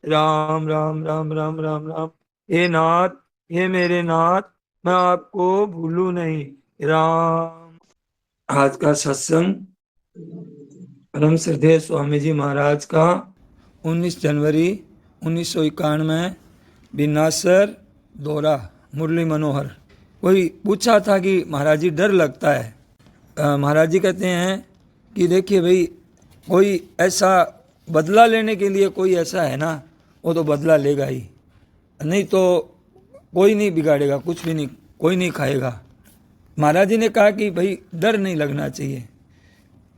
राम राम राम राम राम राम। हे नाथ, हे मेरे नाथ, मैं आपको भूलूं नहीं। राम। आज का सत्संग परम श्रद्धेय स्वामी जी महाराज का 19 जनवरी 1991, बिनासर दौरा, मुरली मनोहर। कोई पूछा था कि महाराज जी डर लगता है। महाराज जी कहते हैं कि देखिए भाई, कोई ऐसा बदला लेने के लिए कोई ऐसा है ना, वो तो बदला लेगा ही, नहीं तो कोई नहीं बिगाड़ेगा, कुछ भी नहीं, कोई नहीं खाएगा। महाराज जी ने कहा कि भाई डर नहीं लगना चाहिए,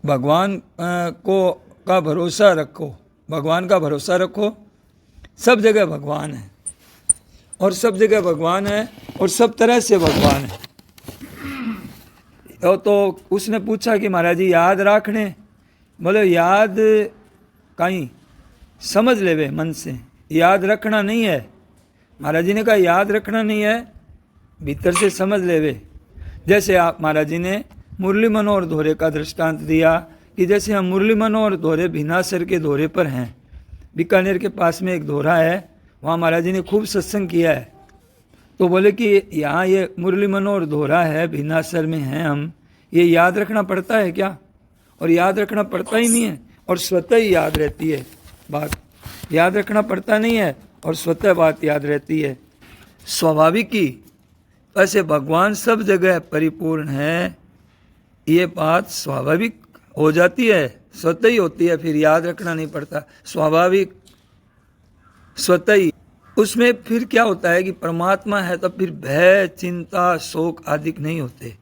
भगवान को का भरोसा रखो, भगवान का भरोसा रखो। सब जगह भगवान है, और सब जगह भगवान है, और सब तरह से भगवान है। तो उसने पूछा कि महाराज जी याद रखने, बोले याद कहीं समझ ले वे मन से, याद रखना नहीं है। महाराज जी ने कहा याद रखना नहीं है, भीतर से समझ ले वे। जैसे आप महाराज जी ने मुरली मनोहर दौरे का दृष्टांत दिया कि जैसे हम मुरली मनोहर दौरे भिनासर के दौरे पर हैं, बीकानेर के पास में एक दौरा है, वहाँ महाराज जी ने खूब सत्संग किया है। तो बोले कि यहाँ ये मुरली मनोहर दौरा है, भिनासर में हैं हम, ये याद रखना पड़ता है क्या? और याद रखना पड़ता ही नहीं है, और स्वतः ही याद रहती है बात। याद रखना पड़ता नहीं है और स्वतः बात याद रहती है, स्वाभाविक ही। ऐसे भगवान सब जगह परिपूर्ण है, ये बात स्वाभाविक हो जाती है, स्वतः ही होती है, फिर याद रखना नहीं पड़ता, स्वाभाविक स्वतः ही। उसमें फिर क्या होता है कि परमात्मा है तो फिर भय, चिंता, शोक आदि नहीं होते,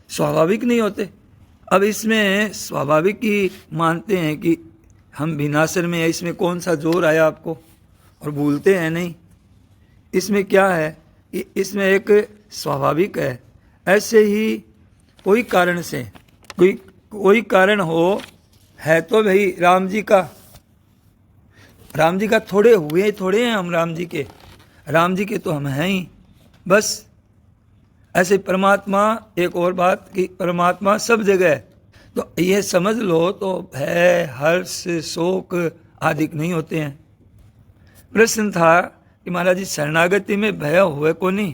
स्वाभाविक नहीं होते। अब इसमें स्वाभाविक ही मानते हैं कि हम विनाशर में है, इसमें कौन सा जोर आया आपको, और भूलते हैं नहीं। इसमें क्या है, इसमें एक स्वाभाविक है। ऐसे ही कोई कारण से कोई कारण हो, है तो भाई राम जी का थोड़े हुए ही थोड़े हैं हम, राम जी के तो हम हैं ही बस। ऐसे परमात्मा, एक और बात कि परमात्मा सब जगह है, तो ये समझ लो तो भय, हर्ष, शोक आदि नहीं होते हैं। प्रश्न था कि महाराज जी शरणागति में भय हुए को नहीं?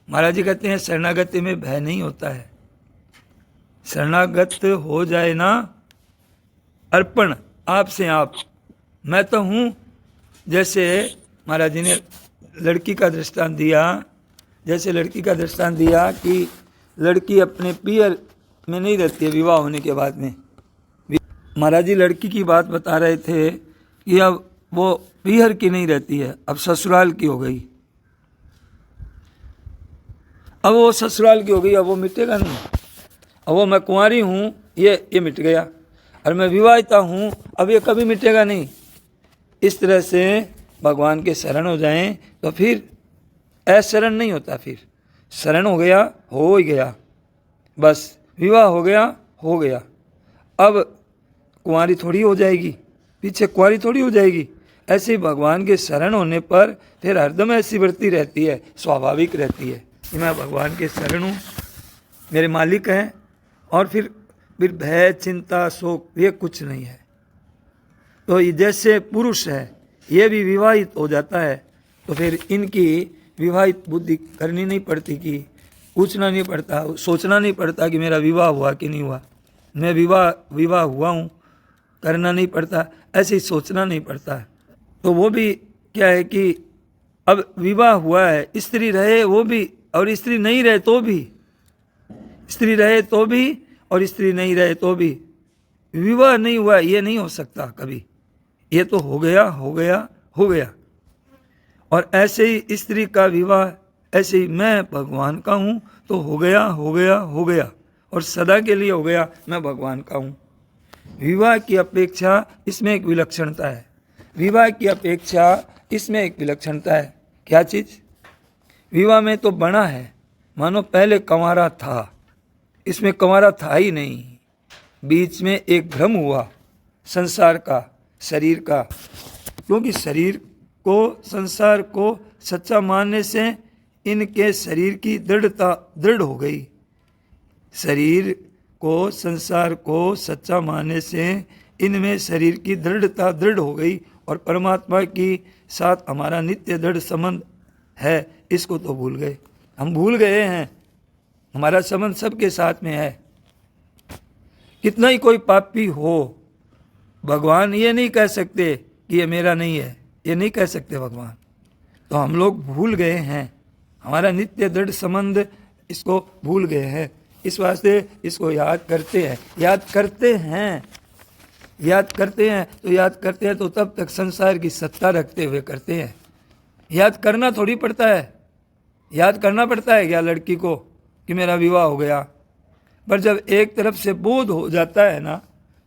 महाराज जी कहते हैं शरणागति में भय नहीं होता है। शरणागत हो जाए ना, अर्पण आप से आप, मैं तो हूँ। जैसे महाराज जी ने लड़की का दृष्टांत दिया, जैसे लड़की का दृष्टांत दिया कि लड़की अपने पियर में नहीं रहती है विवाह होने के बाद में। महाराज जी लड़की की बात बता रहे थे कि अब वो पियर की नहीं रहती है, अब ससुराल की हो गई। अब वो ससुराल की हो गई, अब वो मिटेगा नहीं। अब वो मैं कुंवारी हूँ, ये मिट गया, और मैं विवाहिता हूँ, अब ये कभी मिटेगा नहीं। इस तरह से भगवान के शरण हो जाएं तो फिर अशरण नहीं होता, फिर शरण हो गया, हो ही गया, बस विवाह हो गया। अब कुंवारी थोड़ी हो जाएगी, पीछे कुंवारी थोड़ी हो जाएगी। ऐसे ही भगवान के शरण होने पर फिर हरदम ऐसी वृत्ति रहती है, स्वाभाविक रहती है कि मैं भगवान के शरण हूँ, मेरे मालिक हैं, और फिर भय, चिंता, शोक ये कुछ नहीं है। तो ये जैसे पुरुष है, ये भी विवाहित हो जाता है, तो फिर इनकी विवाहित बुद्धि करनी नहीं पड़ती, कि पूछना नहीं पड़ता, सोचना नहीं पड़ता कि मेरा विवाह हुआ कि नहीं हुआ, मैं विवाह हुआ हूँ, करना नहीं पड़ता, ऐसे ही सोचना नहीं पड़ता। तो वो भी क्या है कि अब विवाह हुआ है, स्त्री रहे वो भी, और स्त्री नहीं रहे तो भी, स्त्री रहे तो भी और स्त्री नहीं रहे तो भी, विवाह नहीं हुआ ये नहीं हो सकता कभी, ये तो हो गया। और ऐसे ही स्त्री का विवाह, ऐसे ही मैं भगवान का हूँ तो हो गया, और सदा के लिए हो गया, मैं भगवान का हूँ। विवाह की अपेक्षा इसमें एक विलक्षणता है, विवाह की अपेक्षा इसमें एक विलक्षणता है। क्या चीज़? विवाह में तो बना है, मानो पहले कंवारा था, इसमें कंवारा था ही नहीं। बीच में एक भ्रम हुआ संसार का, शरीर का, क्योंकि शरीर को, संसार को सच्चा मानने से इनके शरीर की दृढ़ता दृढ़ हो गई। शरीर को, संसार को सच्चा मानने से इनमें शरीर की दृढ़ता दृढ़ हो गई, और परमात्मा की साथ हमारा नित्य दृढ़ संबंध है, इसको तो भूल गए। हम भूल गए हैं हमारा संबंध सबके साथ में है। कितना ही कोई पापी हो, भगवान ये नहीं कह सकते कि ये मेरा नहीं है, ये नहीं कह सकते भगवान। तो हम लोग भूल गए हैं हमारा नित्य दृढ़ संबंध, इसको भूल गए हैं। इस वास्ते इसको याद करते हैं, याद करते हैं, याद करते हैं। तो याद करते हैं तो तब तक संसार की सत्ता रखते हुए करते हैं। याद करना थोड़ी पड़ता है, याद करना पड़ता है क्या लड़की को कि मेरा विवाह हो गया? पर जब एक तरफ से बोध हो जाता है ना,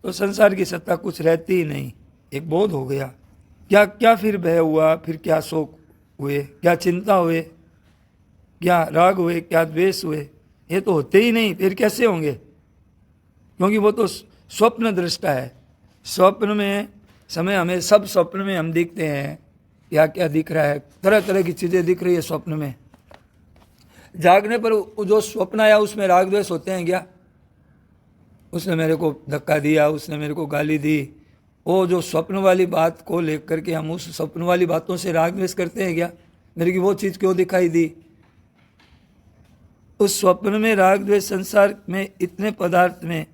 तो संसार की सत्ता कुछ रहती ही नहीं। एक बोध हो गया, क्या क्या फिर भय हुआ, फिर क्या शोक हुए, क्या चिंता हुए, क्या राग हुए, क्या द्वेष हुए, ये तो होते ही नहीं। फिर कैसे होंगे? क्योंकि वो तो स्वप्न दृष्टा है। स्वप्न में समय हमें सब स्वप्न में हम दिखते हैं, क्या क्या दिख रहा है, तरह तरह की चीज़ें दिख रही है स्वप्न में। जागने पर जो स्वप्न आया उसमें राग द्वेष होते हैं क्या? उसने मेरे को धक्का दिया, उसने मेरे को गाली दी, वो जो स्वप्न वाली बात को लेकर के हम उस स्वप्न वाली बातों से राग द्वेष करते हैं क्या? मेरे की वो चीज़ क्यों दिखाई दी? उस स्वप्न में राग द्वेष, संसार में इतने पदार्थ में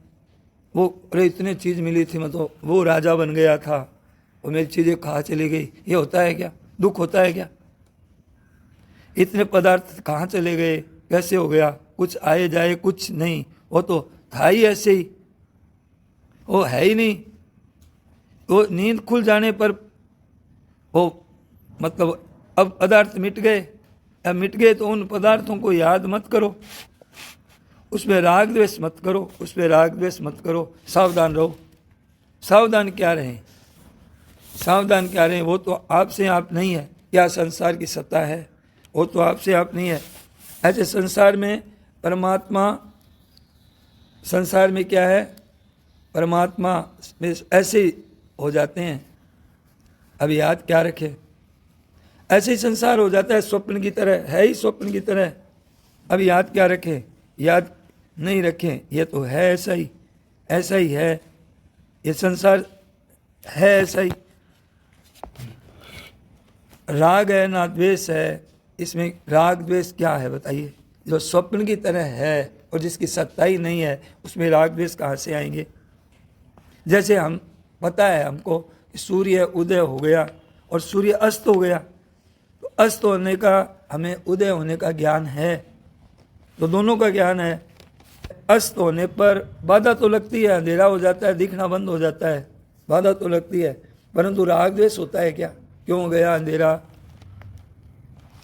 वो अरे इतने चीज़ मिली थी, मतलब वो राजा बन गया था, वो मेरी चीज़ें कहाँ चली गई, ये होता है क्या? दुख होता है क्या? इतने पदार्थ कहाँ चले गए, कैसे हो गया? कुछ आए जाए कुछ नहीं, वो तो था ही ऐसे ही, वो है ही नहीं। वो नींद खुल जाने पर वो मतलब अब पदार्थ मिट गए, अब मिट गए तो उन पदार्थों को याद मत करो, उसमें राग द्वेष मत करो, उसमें राग द्वेष मत करो, सावधान रहो। सावधान क्या रहें, सावधान क्या रहें? वो तो आपसे आप नहीं है। क्या संसार की सत्ता है? वो तो आपसे आप नहीं है। ऐसे संसार में परमात्मा, संसार में क्या है? परमात्मा में ऐसे ही हो जाते हैं। अब याद क्या रखें? ऐसे ही संसार हो जाता है, स्वप्न की तरह है ही, स्वप्न की तरह। अब याद क्या रखें? याद नहीं रखें, ये तो है ऐसा ही, ऐसा ही है, ये संसार है ऐसा ही। राग है ना द्वेष है, इसमें राग द्वेष क्या है बताइए? जो स्वप्न की तरह है और जिसकी सत्ता ही नहीं है, उसमें राग द्वेष कहाँ से आएंगे? जैसे हम पता है हमको कि सूर्य उदय हो गया और सूर्य अस्त हो गया, तो अस्त होने का हमें उदय होने का ज्ञान है, तो दोनों का ज्ञान है। अस्त होने पर बाधा तो लगती है, अंधेरा हो जाता है, दिखना बंद हो जाता है, बाधा तो लगती है, परंतु राग द्वेष होता है क्या? क्यों हो गया अंधेरा?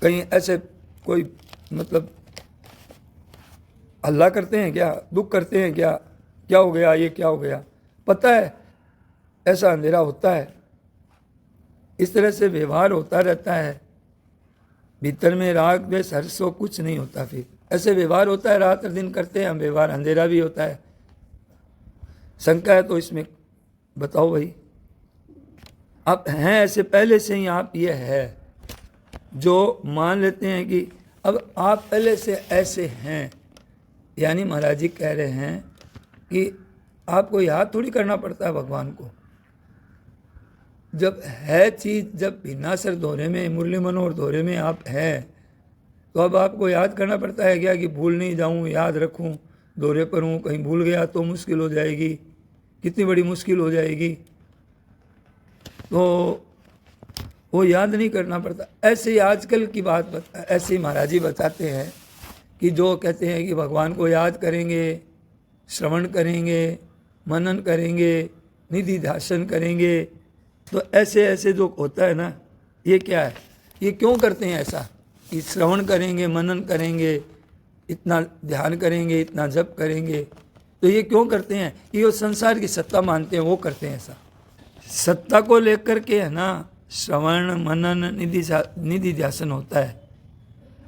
कहीं ऐसे कोई मतलब हल्ला करते हैं क्या, दुख करते हैं क्या, क्या हो गया, ये क्या हो गया? पता है ऐसा अंधेरा होता है। इस तरह से व्यवहार होता रहता है, भीतर में राग द्वेष हर्ष शोक कुछ नहीं होता। फिर ऐसे व्यवहार होता है, रात और दिन करते हैं हम व्यवहार, अंधेरा भी होता है। शंका है तो इसमें बताओ भाई, आप हैं ऐसे पहले से ही, आप ये है जो मान लेते हैं कि अब आप पहले से ऐसे हैं, यानी महाराज जी कह रहे हैं कि आपको याद थोड़ी करना पड़ता है भगवान को। जब है चीज़, जब भिन्नासर दौरे में, मुरली मनोहर दौरे में आप हैं, तो अब आपको याद करना पड़ता है क्या कि भूल नहीं जाऊं, याद रखूं, दौरे पर हूँ, कहीं भूल गया तो मुश्किल हो जाएगी, कितनी बड़ी मुश्किल हो जाएगी, तो वो याद नहीं करना पड़ता। ऐसे ही आजकल की बात ऐसे ही महाराज जी बताते हैं कि जो कहते हैं कि भगवान को याद करेंगे, श्रवण करेंगे, मनन करेंगे, निधि ध्यान करेंगे, तो ऐसे ऐसे जो होता है ना, ये क्या है, ये क्यों करते हैं ऐसा कि श्रवण करेंगे, मनन करेंगे, इतना ध्यान करेंगे, इतना जप करेंगे, तो ये क्यों करते हैं? कि वो संसार की सत्ता मानते हैं, वो करते हैं ऐसा। सत्ता को लेकर के है ना, श्रवण मनन निधि ध्यान होता है।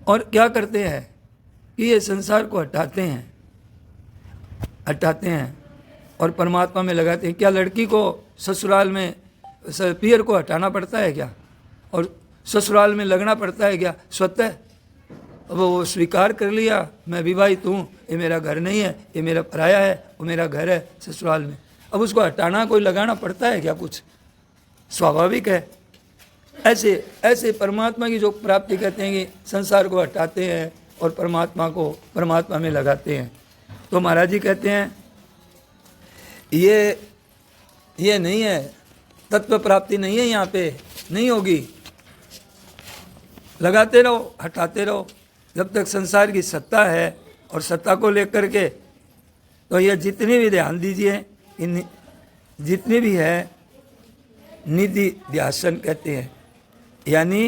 और क्या करते हैं कि ये संसार को हटाते हैं और परमात्मा में लगाते हैं। क्या लड़की को ससुराल में पियर को हटाना पड़ता है क्या? और ससुराल में लगना पड़ता है क्या? स्वतः अब वो स्वीकार कर लिया, मैं विवाहित हूँ, ये मेरा घर नहीं है, ये मेरा पराया है, वो मेरा घर है ससुराल में। अब उसको हटाना, कोई लगाना पड़ता है क्या? कुछ स्वाभाविक है। ऐसे ऐसे परमात्मा की जो प्राप्ति कहते हैं कि संसार को हटाते हैं और परमात्मा को परमात्मा में लगाते हैं। तो महाराज जी कहते हैं ये नहीं है, तत्व प्राप्ति नहीं है, यहाँ पे नहीं होगी। लगाते रहो, हटाते रहो, जब तक संसार की सत्ता है। और सत्ता को लेकर के तो ये जितनी भी ध्यान दीजिए, इन जितनी भी है निधि ध्यासन कहते हैं, यानी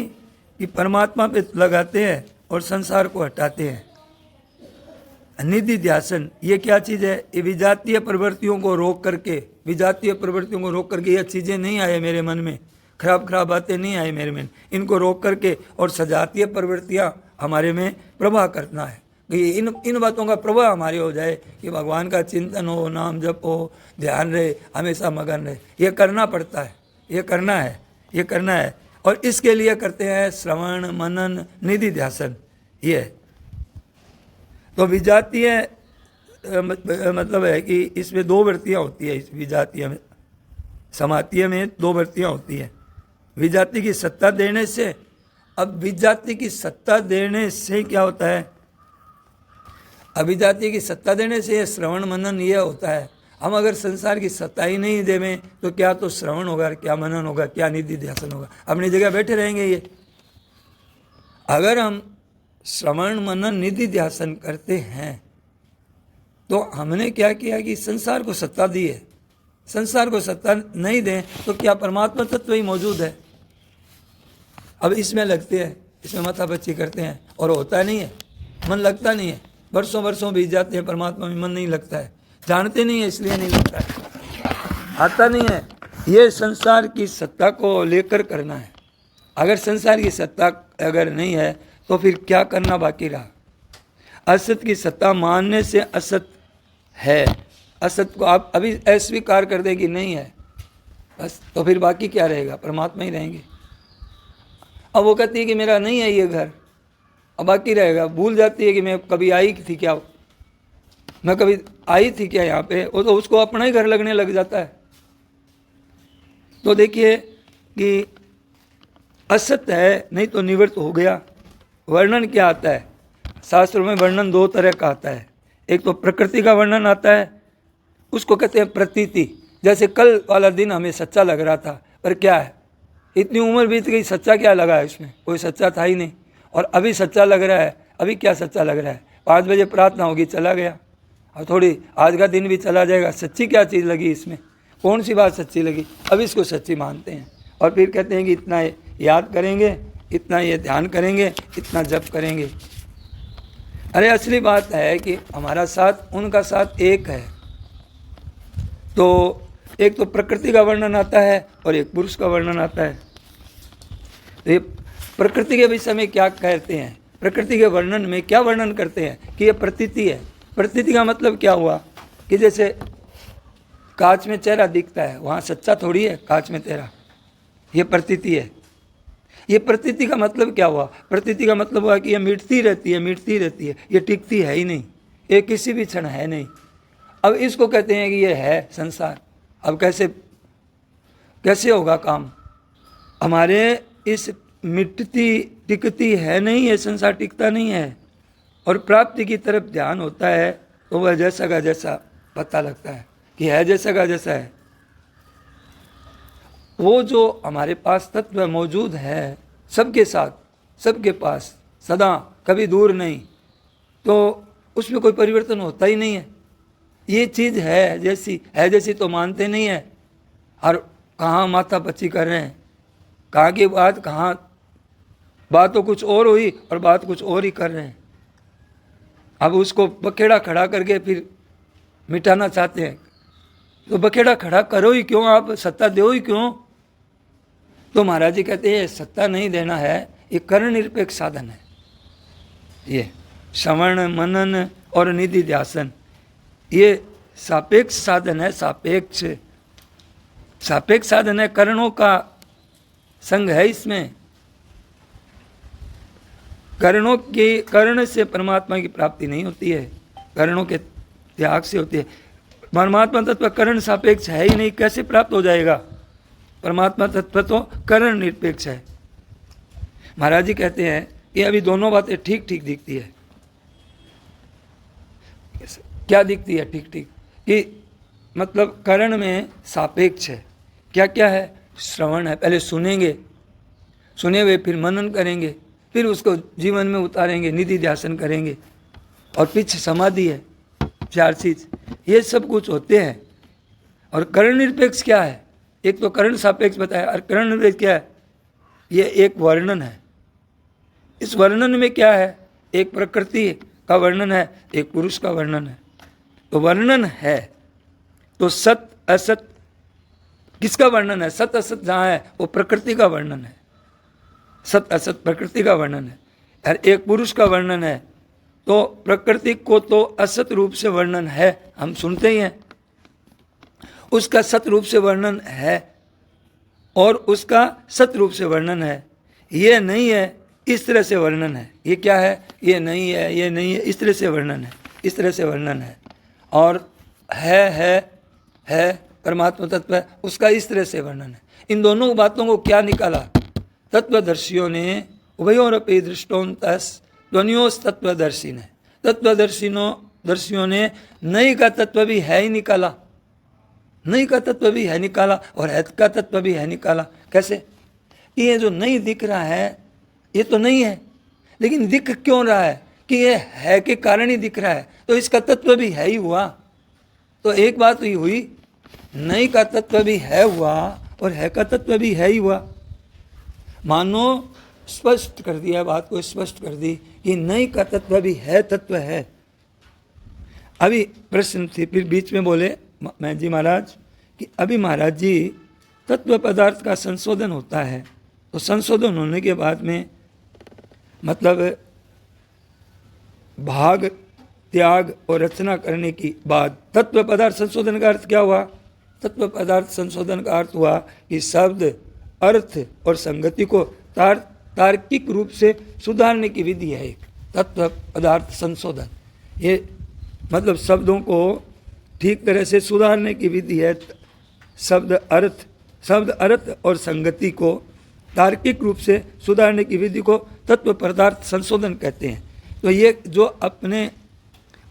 कि परमात्मा पे लगाते हैं और संसार को हटाते हैं। निधि ध्यासन ये क्या चीज़ है? ये विजातीय प्रवृत्तियों को रोक करके, विजातीय प्रवृत्तियों को रोक करके, ये चीज़ें नहीं आए मेरे मन में, खराब खराब बातें नहीं आए मेरे में, इनको रोक करके और सजातीय प्रवृत्तियाँ हमारे में प्रवाह करना है कि इन बातों का प्रवाह हमारे हो जाए, कि भगवान का चिंतन हो, नाम जप हो, ध्यान रहे, हमेशा मगन रहे। ये करना पड़ता है, ये करना है, ये करना है। और इसके लिए करते हैं श्रवण मनन निधि ध्यासन। ये तो विजातीय मतलब है कि इसमें दो वृत्तियाँ होती है। इस विजातीय में, समातीय में दो वृत्तियाँ होती है। विजाति की सत्ता देने से, अब विजाति की सत्ता देने से क्या होता है? अभिजाति की सत्ता देने से ये श्रवण मनन ये होता है। हम अगर संसार की सत्ता ही नहीं देवें तो क्या तो श्रवण होगा, क्या मनन होगा, क्या निधि ध्यासन होगा? अपनी जगह बैठे रहेंगे ये। अगर हम श्रवण मनन निधि ध्यासन करते हैं तो हमने क्या किया कि संसार को सत्ता दी है। संसार को सत्ता नहीं दें तो क्या परमात्मा तत्व ही मौजूद है? अब इसमें लगते हैं, इसमें माथापच्ची करते हैं और होता नहीं है, मन लगता नहीं है। वर्षों वर्षों बीत जाते हैं, परमात्मा में मन नहीं लगता है, जानते नहीं है इसलिए नहीं लगता है, आता नहीं है। ये संसार की सत्ता को लेकर करना है। अगर संसार की सत्ता अगर नहीं है तो फिर क्या करना बाकी रहा? असत की सत्ता मानने से असत है, असत को आप अभी अस्वीकार कर दें कि नहीं है, बस तो फिर बाकी क्या रहेगा? परमात्मा ही रहेंगे। अब वो कहती है कि मेरा नहीं है ये घर, अब बाकी रहेगा। भूल जाती है कि मैं कभी आई थी क्या, मैं कभी आई थी क्या यहाँ पे, वो तो उसको अपना ही घर लगने लग जाता है। तो देखिए कि असत है नहीं तो निवृत्त हो गया। वर्णन क्या आता है? शास्त्रों में वर्णन दो तरह का आता है। एक तो प्रकृति का वर्णन आता है, उसको कहते हैं प्रतीति। जैसे कल वाला दिन हमें सच्चा लग रहा था, पर क्या है, इतनी उम्र बीत गई, सच्चा क्या लगा है इसमें? कोई सच्चा था ही नहीं। और अभी सच्चा लग रहा है, अभी क्या सच्चा लग रहा है? 5 बजे प्रार्थना होगी, चला गया, और थोड़ी आज का दिन भी चला जाएगा, सच्ची क्या चीज़ लगी इसमें? कौन सी बात सच्ची लगी? अब इसको सच्ची मानते हैं और फिर कहते हैं कि इतना याद करेंगे, इतना ये ध्यान करेंगे, इतना जप करेंगे। अरे असली बात है कि हमारा साथ उनका साथ एक है। तो एक तो प्रकृति का वर्णन आता है और एक पुरुष का वर्णन आता है। तो ये प्रकृति के विषय में क्या कहते हैं? प्रकृति के वर्णन में क्या वर्णन करते हैं कि ये प्रतीति है। प्रतीति का मतलब क्या हुआ कि जैसे कांच में चेहरा दिखता है, वहाँ सच्चा थोड़ी है कांच में तेरा, ये प्रतीति है। ये प्रतीति का मतलब क्या हुआ? प्रतीति का मतलब हुआ कि ये मिटती रहती है, मिटती रहती है, ये टिकती है ही नहीं, ये किसी भी क्षण है नहीं। अब इसको कहते हैं कि ये है संसार। अब कैसे होगा काम? हमारे इस मिटती टिकती है नहीं, ये संसार टिकता नहीं है। और प्राप्ति की तरफ ध्यान होता है तो वह जैसा का जैसा पता लगता है कि है जैसा का जैसा है। वो जो हमारे पास तत्व मौजूद है सबके साथ, सबके पास सदा, कभी दूर नहीं, तो उसमें कोई परिवर्तन होता ही नहीं है। ये चीज़ है जैसी तो मानते नहीं है, और कहाँ माथापच्ची कर रहे हैं, कहाँ की बात कहाँ, बात तो कुछ और हुई और बात कुछ और ही कर रहे हैं। अब उसको बखेड़ा खड़ा करके फिर मिटाना चाहते हैं, तो बखेड़ा खड़ा करो ही क्यों, आप सत्ता दो ही क्यों? तो महाराज जी कहते हैं सत्ता नहीं देना है, ये कर्ण निरपेक्ष साधन है। ये श्रवण मनन और निधि ध्यासन ये सापेक्ष साधन है, सापेक्ष साधन है। कर्णों का संग है इसमें। कर्ण से परमात्मा की प्राप्ति नहीं होती है, कर्णों के त्याग से होती है। परमात्मा तत्व कर्ण सापेक्ष है ही नहीं, कैसे प्राप्त हो जाएगा? परमात्मा तत्व तो कर्ण निरपेक्ष है, महाराज जी कहते हैं कि अभी दोनों बातें ठीक ठीक दिखती है। क्या दिखती है ठीक ठीक? कि मतलब करण में सापेक्ष है। क्या क्या है? श्रवण है, पहले सुनेंगे, सुने हुए फिर मनन करेंगे, फिर उसको जीवन में उतारेंगे, निधि ध्यासन करेंगे, और पीछे समाधि है। 4 चीज ये सब कुछ होते हैं। और करण निरपेक्ष क्या है? एक तो करण सापेक्ष बताया, और करण निरपेक्ष क्या है? ये एक वर्णन है। इस वर्णन में क्या है? एक प्रकृति का वर्णन है, एक पुरुष का वर्णन है। तो वर्णन है तो सत असत किसका वर्णन है? सत असत जहाँ है वो प्रकृति का वर्णन है। सत असत प्रकृति का वर्णन है। और एक पुरुष का वर्णन है। तो प्रकृति को तो असत रूप से वर्णन है, हम सुनते ही हैं, उसका सत रूप से वर्णन है और उसका सत रूप से वर्णन है। ये नहीं है, इस तरह से वर्णन है। ये क्या है? ये नहीं है, ये नहीं है, इस तरह से वर्णन है, इस तरह से वर्णन है। और है परमात्मा तत्व है, उसका इस तरह से वर्णन है। इन दोनों बातों को क्या निकाला? तत्वदर्शियों ने उभयोरपि दृष्टोन्तस ध्वनियोस तत्वदर्शी ने, तत्वदर्शियों ने नहीं का तत्व भी है ही निकाला, नहीं का तत्व भी है निकाला और है का तत्व भी है निकाला। कैसे? ये जो नहीं दिख रहा है ये तो नहीं है, लेकिन दिख क्यों रहा है? कि ये है के कारण ही दिख रहा है, तो इसका तत्व भी है ही हुआ। तो एक बात ही हुई, नहीं का तत्व भी है हुआ और है का तत्व भी है ही हुआ। मानो स्पष्ट कर दिया, बात को स्पष्ट कर दी कि नहीं का तत्व भी है, तत्व है। अभी प्रश्न थी, फिर बीच में बोले मैं जी महाराज कि अभी महाराज जी तत्व पदार्थ का संशोधन होता है, तो संशोधन होने के बाद में मतलब भाग त्याग और रचना करने की बाद तत्व पदार्थ संशोधन का अर्थ क्या हुआ? तत्व पदार्थ संशोधन का अर्थ हुआ कि शब्द, अर्थ और संगति को तार्किक रूप से सुधारने की विधि है एक तत्व पदार्थ संशोधन। ये मतलब शब्दों को ठीक तरह से सुधारने की विधि है। शब्द अर्थ और संगति को तार्किक रूप से सुधारने की विधि को तत्व पदार्थ संशोधन कहते हैं। तो ये जो अपने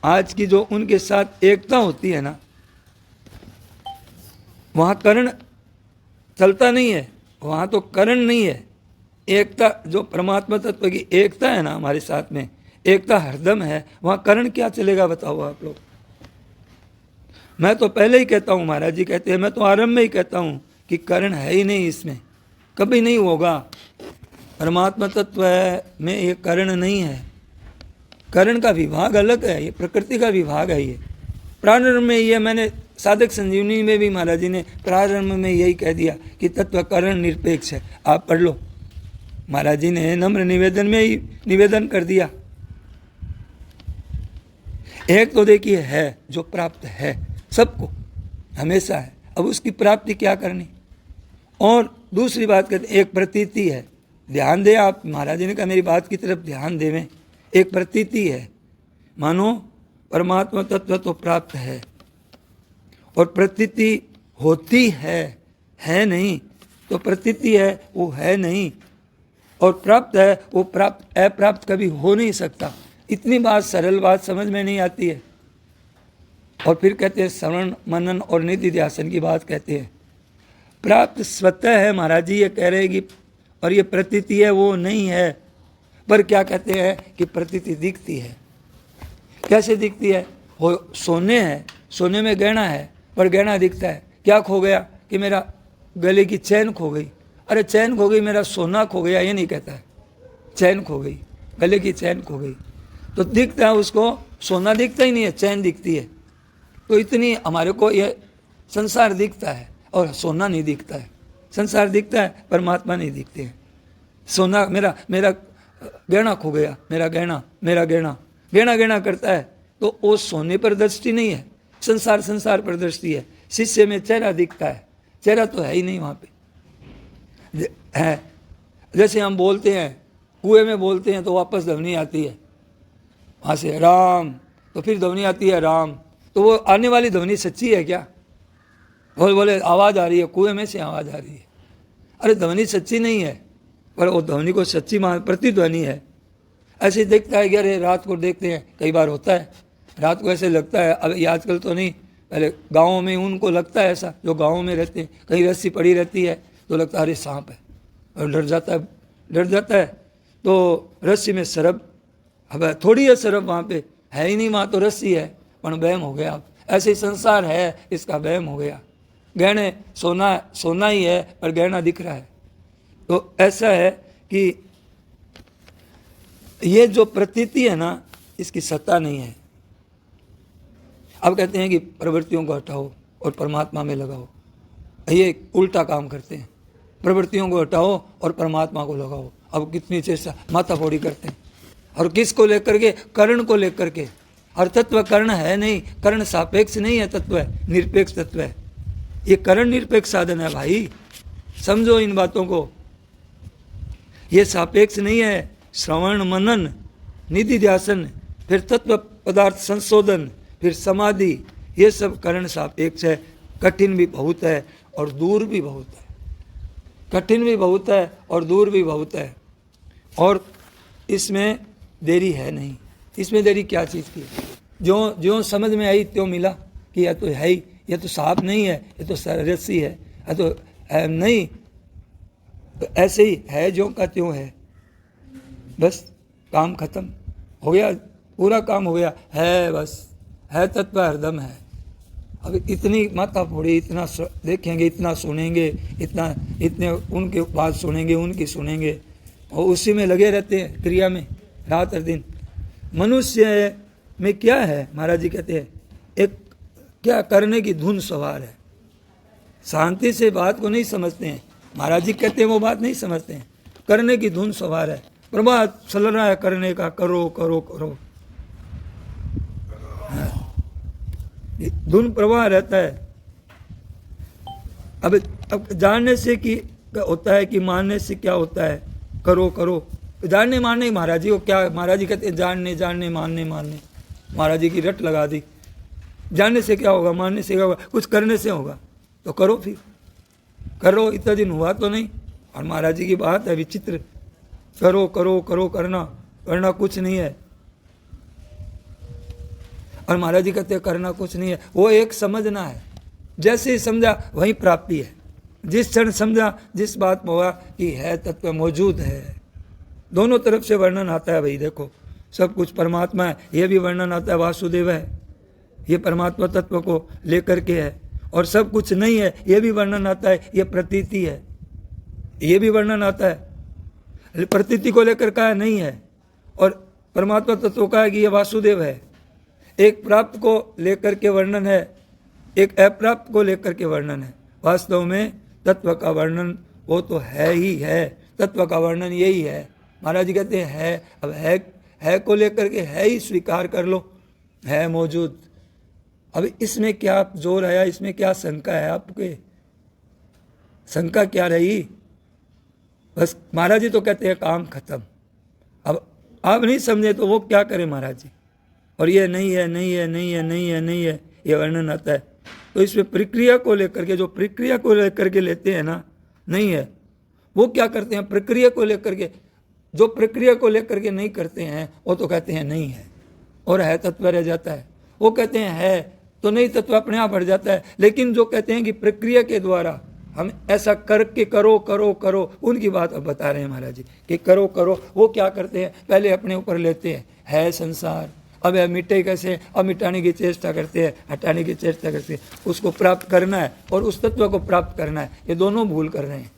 आज की जो उनके साथ एकता होती है ना, वहाँ करण चलता नहीं है, वहाँ तो करण नहीं है। एकता जो परमात्मा तत्व की एकता है ना हमारे साथ में, एकता हरदम है, वहाँ करण क्या चलेगा बताओ आप लोग। मैं तो पहले ही कहता हूँ, महाराज जी कहते हैं, मैं तो आरंभ में ही कहता हूँ कि करण है ही नहीं, इसमें कभी नहीं होगा। परमात्मा तत्व में ये करण नहीं है, करण का विभाग अलग है, ये प्रकृति का विभाग है। ये प्रारंभ में, ये मैंने साधक संजीवनी में भी महाराज जी ने प्रारंभ में यही कह दिया कि तत्व करण निरपेक्ष है। आप पढ़ लो, महाराज जी ने नम्र निवेदन में ही निवेदन कर दिया। एक तो देखिए है जो प्राप्त है सबको, हमेशा है, अब उसकी प्राप्ति क्या करनी। और दूसरी बात कहते एक प्रतीति है, ध्यान दे आप, महाराज जी ने कहा मेरी बात की तरफ ध्यान देवें। एक प्रतीति है, मानो परमात्मा तत्व तो प्राप्त है और प्रतीति होती है नहीं, तो प्रतीति है वो है नहीं, और प्राप्त है वो प्राप्त अप्राप्त कभी हो नहीं सकता। इतनी बात, सरल बात समझ में नहीं आती है। और फिर कहते हैं श्रवण मनन और निधि ध्यासन की बात कहते हैं। प्राप्त स्वतः है, महाराज जी ये कह रहे हैं कि, और ये प्रतीति है वो नहीं है। पर क्या कहते हैं कि प्रतीति दिखती है। कैसे दिखती है? वो सोने है, सोने में गहना है, पर गहना दिखता है। क्या खो गया? कि मेरा गले की चैन खो गई। अरे चैन खो गई, मेरा सोना खो गया, ये नहीं कहता है। चैन खो गई, गले की चैन खो गई, तो दिखता है उसको, सोना दिखता ही नहीं है, चैन दिखती है। तो इतनी हमारे को ये संसार दिखता है और सोना नहीं दिखता है। संसार दिखता है, परमात्मा नहीं दिखते हैं। सोना मेरा गहना खो गया, मेरा गहना करता है, तो वो सोने पर दृष्टि नहीं है, संसार पर दृष्टि है। शीशे में चेहरा दिखता है, चेहरा तो है ही नहीं वहाँ पे है। जैसे हम बोलते हैं, कुएं में बोलते हैं तो वापस ध्वनि आती है वहाँ से राम, तो फिर ध्वनि आती है राम, तो वो आने वाली ध्वनि सच्ची है क्या? बोले आवाज़ आ रही है, कुएं में से आवाज़ आ रही है। अरे ध्वनि सच्ची नहीं है, पर वो ध्वनि को सच्ची मान प्रतिध्वनि है। ऐसे देखता है कि अरे रात को देखते हैं, कई बार होता है रात को ऐसे लगता है, अब ये आजकल तो नहीं, पहले गाँव में उनको लगता है ऐसा, जो गाँव में रहते हैं, कहीं रस्सी पड़ी रहती है तो लगता है अरे सांप है, और डर जाता है तो रस्सी में सरब, अब थोड़ी है सरब, वहाँ पे है ही नहीं, वहाँ तो रस्सी है, पर वहम हो गया। अब ऐसे ही संसार है, इसका वहम हो गया। गहने सोना ही है, पर गहना दिख रहा है। तो ऐसा है कि ये जो प्रतीति है ना, इसकी सत्ता नहीं है। अब कहते हैं कि प्रवृत्तियों को हटाओ और परमात्मा में लगाओ, ये उल्टा काम करते हैं। प्रवृत्तियों को हटाओ और परमात्मा को लगाओ। अब कितनी चेष्टा माथाफोड़ी करते हैं, और किसको लेकर के? कर्ण को लेकर के। और तत्व कर्ण है नहीं, कर्ण सापेक्ष नहीं है, तत्व है, निरपेक्ष तत्व है। ये कर्ण निरपेक्ष साधन है भाई, समझो इन बातों को। ये सापेक्ष नहीं है। श्रवण मनन निधि ध्यासन, फिर तत्व पदार्थ संशोधन, फिर समाधि, ये सब कर्ण सापेक्ष है। कठिन भी बहुत है और दूर भी बहुत है, कठिन भी बहुत है और दूर भी बहुत है। और इसमें देरी है नहीं। इसमें देरी क्या चीज़ की? जो समझ में आई त्यों मिला कि यह तो है ही, यह तो सांप नहीं है, ये तो रस्सी है, यह तो है नहीं, तो ऐसे ही है, जो का त्यों है, बस काम खत्म हो गया, पूरा काम हो गया। है बस, है तत्व हरदम है। अब इतनी माथा फोड़ी, इतना देखेंगे, इतना सुनेंगे, इतने उनके बात सुनेंगे, उनकी सुनेंगे, और उसी में लगे रहते हैं, क्रिया में रात और दिन। मनुष्य में क्या है? महाराज जी कहते हैं एक क्या करने की धुन सवार है। शांति से बात को नहीं समझते हैं, महाराज जी कहते हैं वो बात नहीं समझते हैं। करने की धुन सवार है, प्रभात चल रहा है करने का, करो करो करो, धुन प्रवाह रहता है। अब जानने से कि होता है कि मानने से क्या होता है? करो करो, जानने मानने, महाराज जी को क्या, महाराज जी कहते हैं जानने जानने मानने मानने, महाराज जी की रट लगा दी। जानने से क्या होगा? मानने से क्या होगा? कुछ करने से होगा, तो करो, फिर करो। इतना दिन हुआ तो नहीं। और महाराज जी की बात है विचित्र, करो करो करो, करना कुछ नहीं है। और महाराज जी कहते हैं करना कुछ नहीं है, वो एक समझना है। जैसे ही समझा वही प्राप्ति है। जिस क्षण समझा, जिस बात में हुआ कि है तत्व मौजूद है। दोनों तरफ से वर्णन आता है भाई, देखो सब कुछ परमात्मा है, ये भी वर्णन आता है वासुदेव है, ये परमात्मा तत्व को लेकर के है। और सब कुछ नहीं है, ये भी वर्णन आता है, ये प्रतीति है, ये भी वर्णन आता है। प्रतीति को लेकर कहा नहीं है, और परमात्मा तत्व का है कि ये वासुदेव है। एक प्राप्त को लेकर के वर्णन है, एक अप्राप्त को लेकर के वर्णन है। वास्तव में तत्व का वर्णन वो तो है ही है, तत्व का वर्णन यही है। महाराज जी कहते हैं है, अब है को लेकर के है ही स्वीकार कर लो, है मौजूद। अब इसमें क्या जोर आया, इसमें क्या शंका है आपके? शंका क्या रही? बस महाराज जी तो कहते हैं काम खत्म। अब आप नहीं समझे तो वो क्या करें महाराज जी? और ये नहीं है, नहीं है, नहीं है, नहीं है, नहीं है, ये वर्णन आता है। तो इसमें प्रक्रिया को लेकर के, जो प्रक्रिया को लेकर के लेते हैं ना, नहीं है, वो क्या करते हैं? प्रक्रिया को लेकर के, जो प्रक्रिया को लेकर के नहीं करते हैं, वो तो कहते हैं नहीं है, और है तत्व रह जाता है। वो कहते हैं है तो नहीं तत्व अपने आप बढ़ जाता है। लेकिन जो कहते हैं कि प्रक्रिया के द्वारा हम ऐसा करके करो करो करो, उनकी बात अब बता रहे हैं महाराज जी कि करो करो। वो क्या करते हैं? पहले अपने ऊपर लेते हैं, है संसार, अब यह मिटे कैसे? अब मिटाने की चेष्टा करते हैं, हटाने की चेष्टा करते हैं। उसको प्राप्त करना है और उस तत्व को प्राप्त करना है, ये दोनों भूल कर रहे हैं।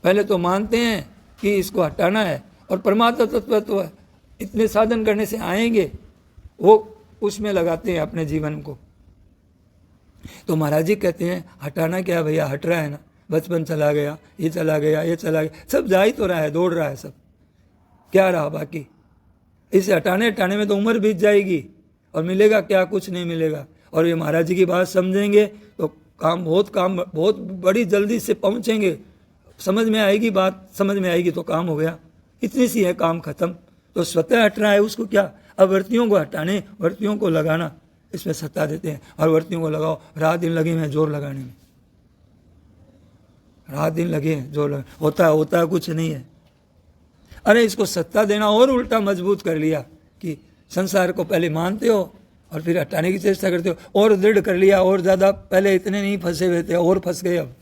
पहले तो मानते हैं कि इसको हटाना है, और परमात्मा तत्व तो इतने साधन करने से आएंगे, वो उसमें लगाते हैं अपने जीवन को। तो महाराज जी कहते हैं हटाना क्या भैया? हट रहा है ना, बचपन चला गया, ये चला गया, ये चला गया, सब जा ही तो रहा है, दौड़ रहा है सब, क्या रहा बाकी? इसे हटाने में तो उम्र बीत जाएगी, और मिलेगा क्या? कुछ नहीं मिलेगा। और ये महाराज जी की बात समझेंगे तो काम बहुत बड़ी जल्दी से पहुँचेंगे। समझ में आएगी बात, समझ में आएगी तो काम हो गया, इतनी सी है, काम खत्म। तो स्वतः हट रहा है, उसको क्या? अब वर्तियों को हटाने, वर्तियों को लगाना, इसमें सत्ता देते हैं। और वर्तियों को लगाओ, रात दिन लगे हुए हैं जोर लगाने में, रात दिन लगे हैं, जो होता है कुछ नहीं है। अरे इसको सत्ता देना और उल्टा मजबूत कर लिया कि संसार को पहले मानते हो और फिर हटाने की चेष्टा करते हो, और दृढ़ कर लिया, और ज़्यादा पहले इतने नहीं फंसे हुए थे और फंस गए, अब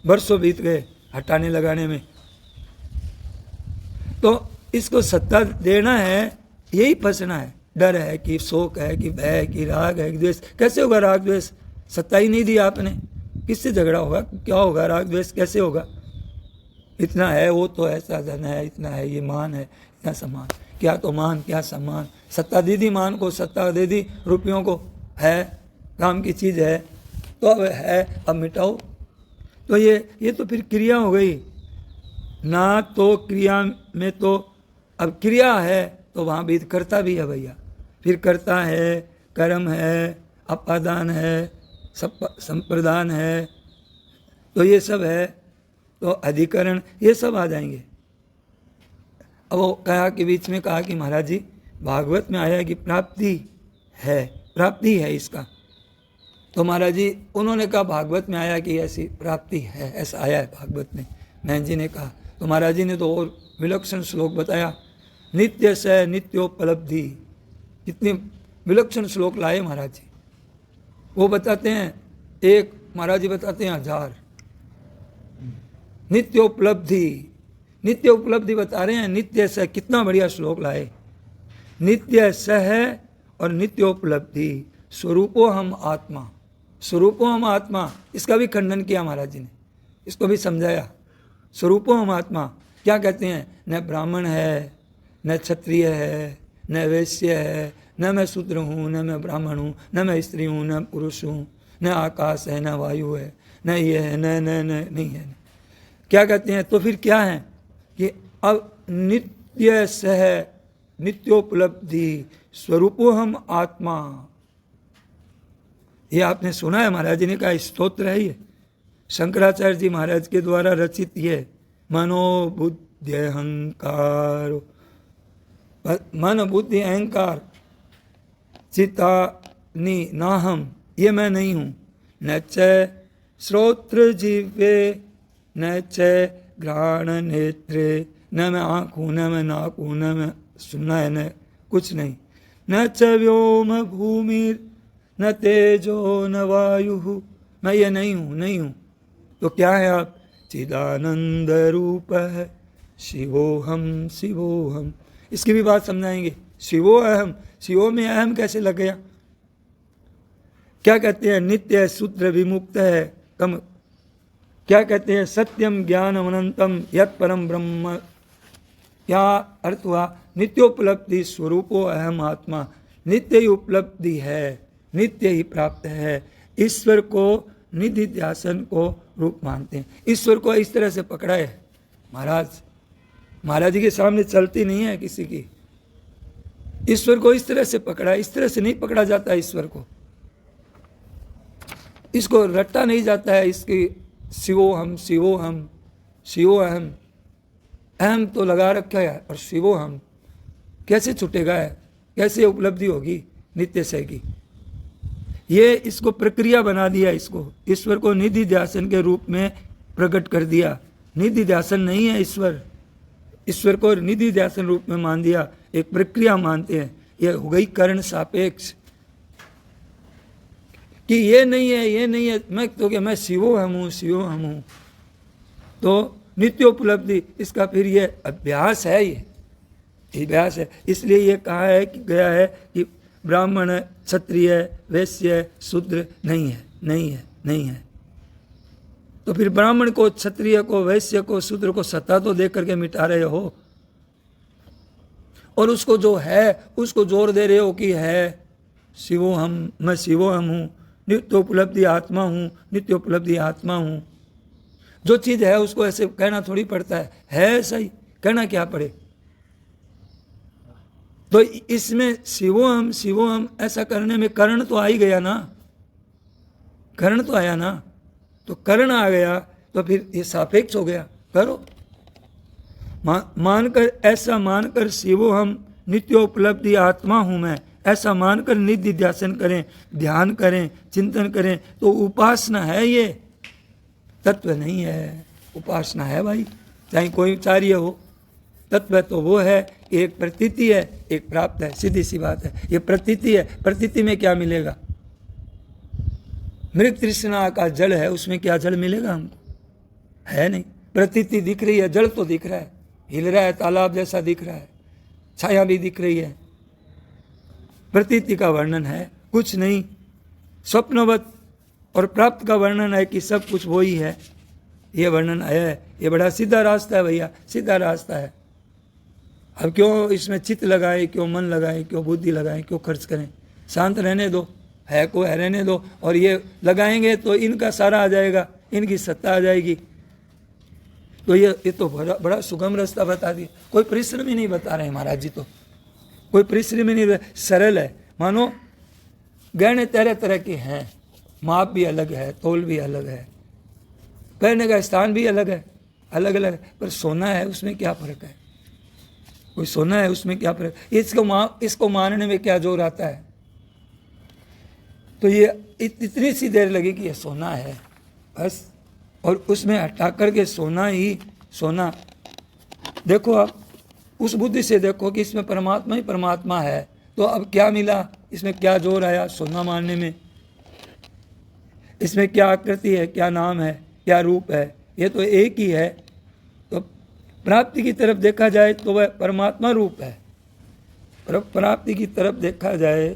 बरसों बीत गए हटाने लगाने में। तो इसको सत्ता देना है, यही फंसना है। डर है कि शोक है कि भय है कि राग है कि द्वेष। कैसे होगा राग द्वेष? सत्ता ही नहीं दी आपने, किससे झगड़ा होगा? क्या होगा? राग द्वेष कैसे होगा? इतना है, वो तो ऐसा धन है, इतना है, ये मान है, इतना सम्मान। क्या तो मान, क्या सम्मान? सत्ता दे दी मान को, सत्ता दे दी रुपयों को, है काम की चीज़ है, तो अब है, अब मिटाओ। तो ये तो फिर क्रिया हो गई ना। तो क्रिया में तो अब क्रिया है तो वहाँ भी कर्ता भी है भैया। फिर कर्ता है, कर्म है, अपादान है, संप्रदान है, तो ये सब है, तो अधिकरण, ये सब आ जाएंगे। अब वो कहा कि बीच में कहा कि महाराज जी भागवत में आया कि प्राप्ति है इसका। तो महाराज जी उन्होंने कहा भागवत में आया कि ऐसी प्राप्ति है, ऐसा आया है भागवत में। मैन जी ने कहा, तो महाराज जी ने तो और विलक्षण श्लोक बताया, नित्य से नित्योपलब्धि। कितने विलक्षण श्लोक लाए महाराज जी। वो बताते हैं एक, महाराज जी बताते हैं 1000। नित्य उपलब्धि बता रहे हैं। नित्य से, कितना बढ़िया श्लोक लाए। नित्य सह और नित्योपलब्धि, स्वरूपो हम आत्मा। स्वरूपो हम आत्मा, इसका भी खंडन किया महाराज जी ने, इसको भी समझाया। स्वरूपो हम आत्मा क्या कहते हैं? न ब्राह्मण है, न क्षत्रिय है, न वैश्य है, न मैं शूद्र हूँ, न मैं ब्राह्मण हूँ, न मैं स्त्री हूँ, न पुरुष हूँ, न आकाश है, न वायु है, न ये है, न नहीं है। क्या कहते हैं? तो फिर क्या है कि अब नित्य सह नित्योपलब्धि, स्वरूपो हम आत्मा। ये आपने सुना है, महाराज जी ने कहा स्तोत्र है ये, शंकराचार्य जी महाराज के द्वारा रचित ये। मनोबुद्धि अहंकार, मन बुद्धि अहंकार चित्तानि नाहम, ये मैं नहीं हूँ। न च श्रोत्र जिह्वे न च घ्राण नेत्रे, न मैं आँख हूँ, न मैं नाक हूँ, न मैं सुनना है, न कुछ नहीं। न च व्योम भूमिर न तेजो न वायु, मैं ये नहीं हूँ। तो क्या है आप? चिदानंद रूप है, शिवोहम। इसकी भी बात समझाएंगे। शिवो अहम, शिवो में अहम कैसे लग गया? क्या कहते हैं? नित्य सूत्र विमुक्त है कम। क्या कहते हैं? सत्यम ज्ञानम अनंतम यत् परम ब्रह्म। क्या अर्थ हुआ? नित्योपलब्धि स्वरूपो अहम आत्मा। नित्य ही उपलब्धि है, नित्य ही प्राप्त है। ईश्वर को निधि ध्यासन को रूप मानते हैं। ईश्वर को इस तरह से पकड़ा है महाराज जी के सामने चलती नहीं है किसी की। ईश्वर को इस तरह से पकड़ा है, इस तरह से नहीं पकड़ा जाता है ईश्वर को। इसको रट्टा नहीं जाता है इसकी शिवो हम अहम तो लगा रखा है, और शिवो हम कैसे छूटेगा है? कैसे उपलब्धि होगी नित्य से की? ये इसको प्रक्रिया बना दिया। इसको ईश्वर को निधि ध्यासन के रूप में प्रकट कर दिया। निधि ध्यासन नहीं है ईश्वर को निधि ध्यासन रूप में मान दिया, एक प्रक्रिया मानते हैं। ये हो गई कर्ण सापेक्ष कि ये नहीं है मैं तो क्या, मैं शिवो हम हूँ। तो नित्योपलब्धि, इसका फिर ये अभ्यास है, ये अभ्यास है। इसलिए ये कहा है कि गया है कि ब्राह्मण, क्षत्रिय, वैश्य, शूद्र नहीं है। तो फिर ब्राह्मण को, क्षत्रिय को, वैश्य को, शूद्र को सत्ता तो दे करके मिटा रहे हो, और उसको जो है उसको जोर दे रहे हो कि है शिवो हम, मैं शिवो हम हूँ, नित्योपलब्धि आत्मा हूँ, नित्योपलब्धि आत्मा हूँ। जो चीज़ है उसको ऐसे कहना थोड़ी पड़ता है सही, कहना क्या पड़े। तो इसमें शिवो हम ऐसा करने में कर्ण तो आ ही गया ना, कर्ण तो आया ना। तो कर्ण आ गया तो फिर ये सापेक्ष हो गया। करो मानकर, ऐसा मानकर शिवो हम नित्योपलब्धि आत्मा हूँ मैं, ऐसा मानकर निधि ध्यासन करें, ध्यान करें, चिंतन करें, तो उपासना है ये। तत्व नहीं है। उपासना है भाई, चाहे कोई कार्य हो। तत्व तो वो है कि एक प्रतीति है, एक प्राप्त है, सीधी सी बात है। ये प्रतीति है, प्रतीति में क्या मिलेगा? मृग तृष्णा का जल है, उसमें क्या जल मिलेगा हमको? है नहीं। प्रतीति दिख रही है, जल तो दिख रहा है, हिल रहा है, तालाब जैसा दिख रहा है, छाया भी दिख रही है। प्रतीति का वर्णन है, कुछ नहीं। स्वप्नवत और प्राप्त का वर्णन है कि सब कुछ वो ही है। ये वर्णन आया है। ये बड़ा सीधा रास्ता है भैया, सीधा रास्ता है। अब क्यों इसमें चित्त लगाए, क्यों मन लगाए, क्यों बुद्धि लगाए, क्यों खर्च करें? शांत रहने दो, है को है रहने दो। और ये लगाएंगे तो इनका सारा आ जाएगा, इनकी सत्ता आ जाएगी। तो ये तो बड़ा सुगम रास्ता बता दिया। कोई परिश्रम ही नहीं बता रहे महाराज जी, तो कोई परिश्रम ही नहीं, सरल है। मानो गहने तरह तरह के हैं, माप भी अलग है, तोल भी अलग है, पहनने का स्थान भी अलग है, अलग अलग है। पर सोना है, उसमें क्या फर्क है? कोई सोना है, उसमें क्या फर्क? इसको मानने में क्या जोर आता है? तो ये इतनी सी देर लगी कि ये सोना है बस, और उसमें हटा करके सोना ही सोना। देखो आप उस बुद्धि से देखो कि इसमें परमात्मा ही परमात्मा है, तो अब क्या मिला? इसमें क्या जोर आया सोना मानने में? इसमें क्या आकृति है, क्या नाम है, क्या रूप है? ये तो एक ही है। तो प्राप्ति की तरफ देखा जाए तो वह परमात्मा रूप है, प्राप्ति की तरफ देखा जाए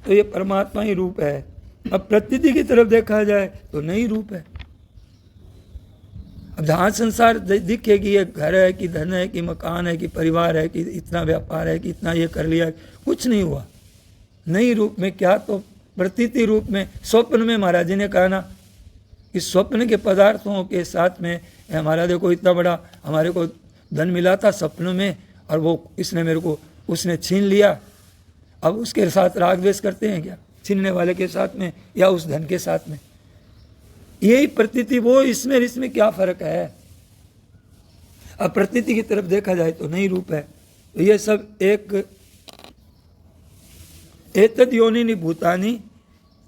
तो ये परमात्मा ही रूप है। अब प्रतीति की तरफ देखा जाए तो नहीं रूप है। अब जहाँ संसार दिखे कि ये घर है, कि धन है, कि मकान है, कि परिवार है, कि इतना व्यापार है, कि इतना ये कर लिया, कुछ नहीं हुआ। नहीं रूप में क्या, तो प्रतीति रूप में। स्वप्न में महाराज जी ने कहा ना कि स्वप्न के पदार्थों के साथ में हमारा देखो इतना बड़ा हमारे को धन मिला था स्वप्न में, और वो इसने मेरे को उसने छीन लिया। अब उसके साथ राग द्वेष करते हैं क्या? छीनने वाले के साथ में या उस धन के साथ में? यही प्रतीति, वो इसमें क्या फर्क है? अब प्रतीति की तरफ देखा जाए तो नहीं रूप है। तो ये सब एक एतद योनिनि भूतानि,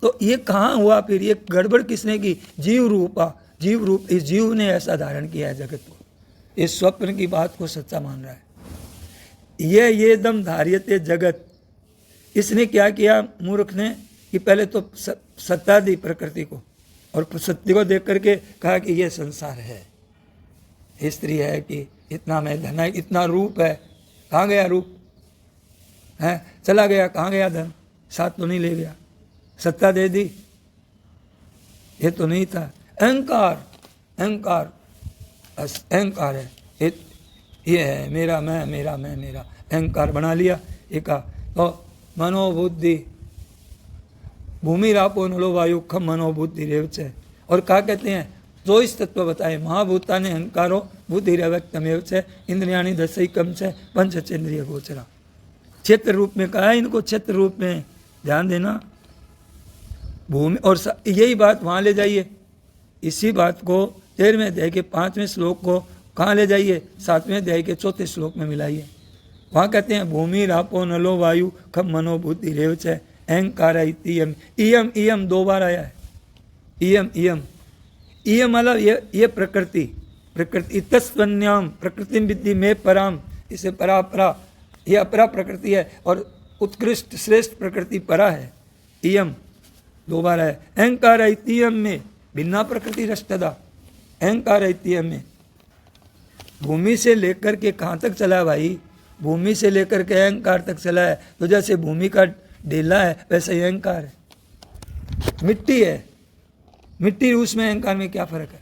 तो ये कहाँ हुआ फिर? ये गड़बड़ किसने की? जीव रूपा, जीव रूप। इस जीव ने ऐसा धारण किया है जगत को, इस स्वप्न की बात को सच्चा मान रहा है। ये दम धार्यते जगत। इसने क्या किया मूर्ख ने कि पहले तो सत्ता दी प्रकृति को, और सत्य को देख करके कहा कि ये संसार है, स्त्री है, कि इतना मैं धन है, इतना रूप है। कहाँ गया रूप? है चला गया। कहाँ गया धन? साथ तो नहीं ले गया। सत्ता दे दी, ये तो नहीं था। अहंकार, अहंकार, अहंकार है, ये है मेरा मैं, मेरा मैं, मेरा अहंकार बना लिया। एक तो मनोबुद्धि, भूमि रापो नलो वायु खम मनोबुद्धि रेवच है। और क्या कहते हैं? 24 तत्व बताए। महाभूता ने अहंकारो बुद्धि रेवक्तमेव से इंद्रियाणी दशकम से पंचचेंद्रिय गोचरा। क्षेत्र रूप में कहा है इनको, क्षेत्र रूप में ध्यान देना। भूमि, और यही बात वहाँ ले जाइए। इसी बात को 13वें अध्याय के 5वें श्लोक को कहाँ ले जाइए? 7वें अध्याय के 4थे श्लोक में मिलाइए। वहाँ कहते हैं भूमि रापो नलो वायु खम मनोबुद्धि रेवच है अहंकार इयम। इयम इयम 2 बार आया है। इयम इयम, इयम मतलब ये प्रकृति, प्रकृति इतस्वन्याम प्रकृति विद्धि में पराम, इसे परा परा, ये अपरा प्रकृति है और उत्कृष्ट श्रेष्ठ प्रकृति परा है। इयम 2 बार है। अहंकार इयम में भिन्ना प्रकृति रष्टदा। अहंकार इयम में भूमि से लेकर के कहाँ तक चला है भाई? भूमि से लेकर के अहंकार तक चला है। तो जैसे भूमि का ढेला है वैसे ही अहंकार है। मिट्टी है, मिट्टी उसमें अहंकार में क्या फर्क है?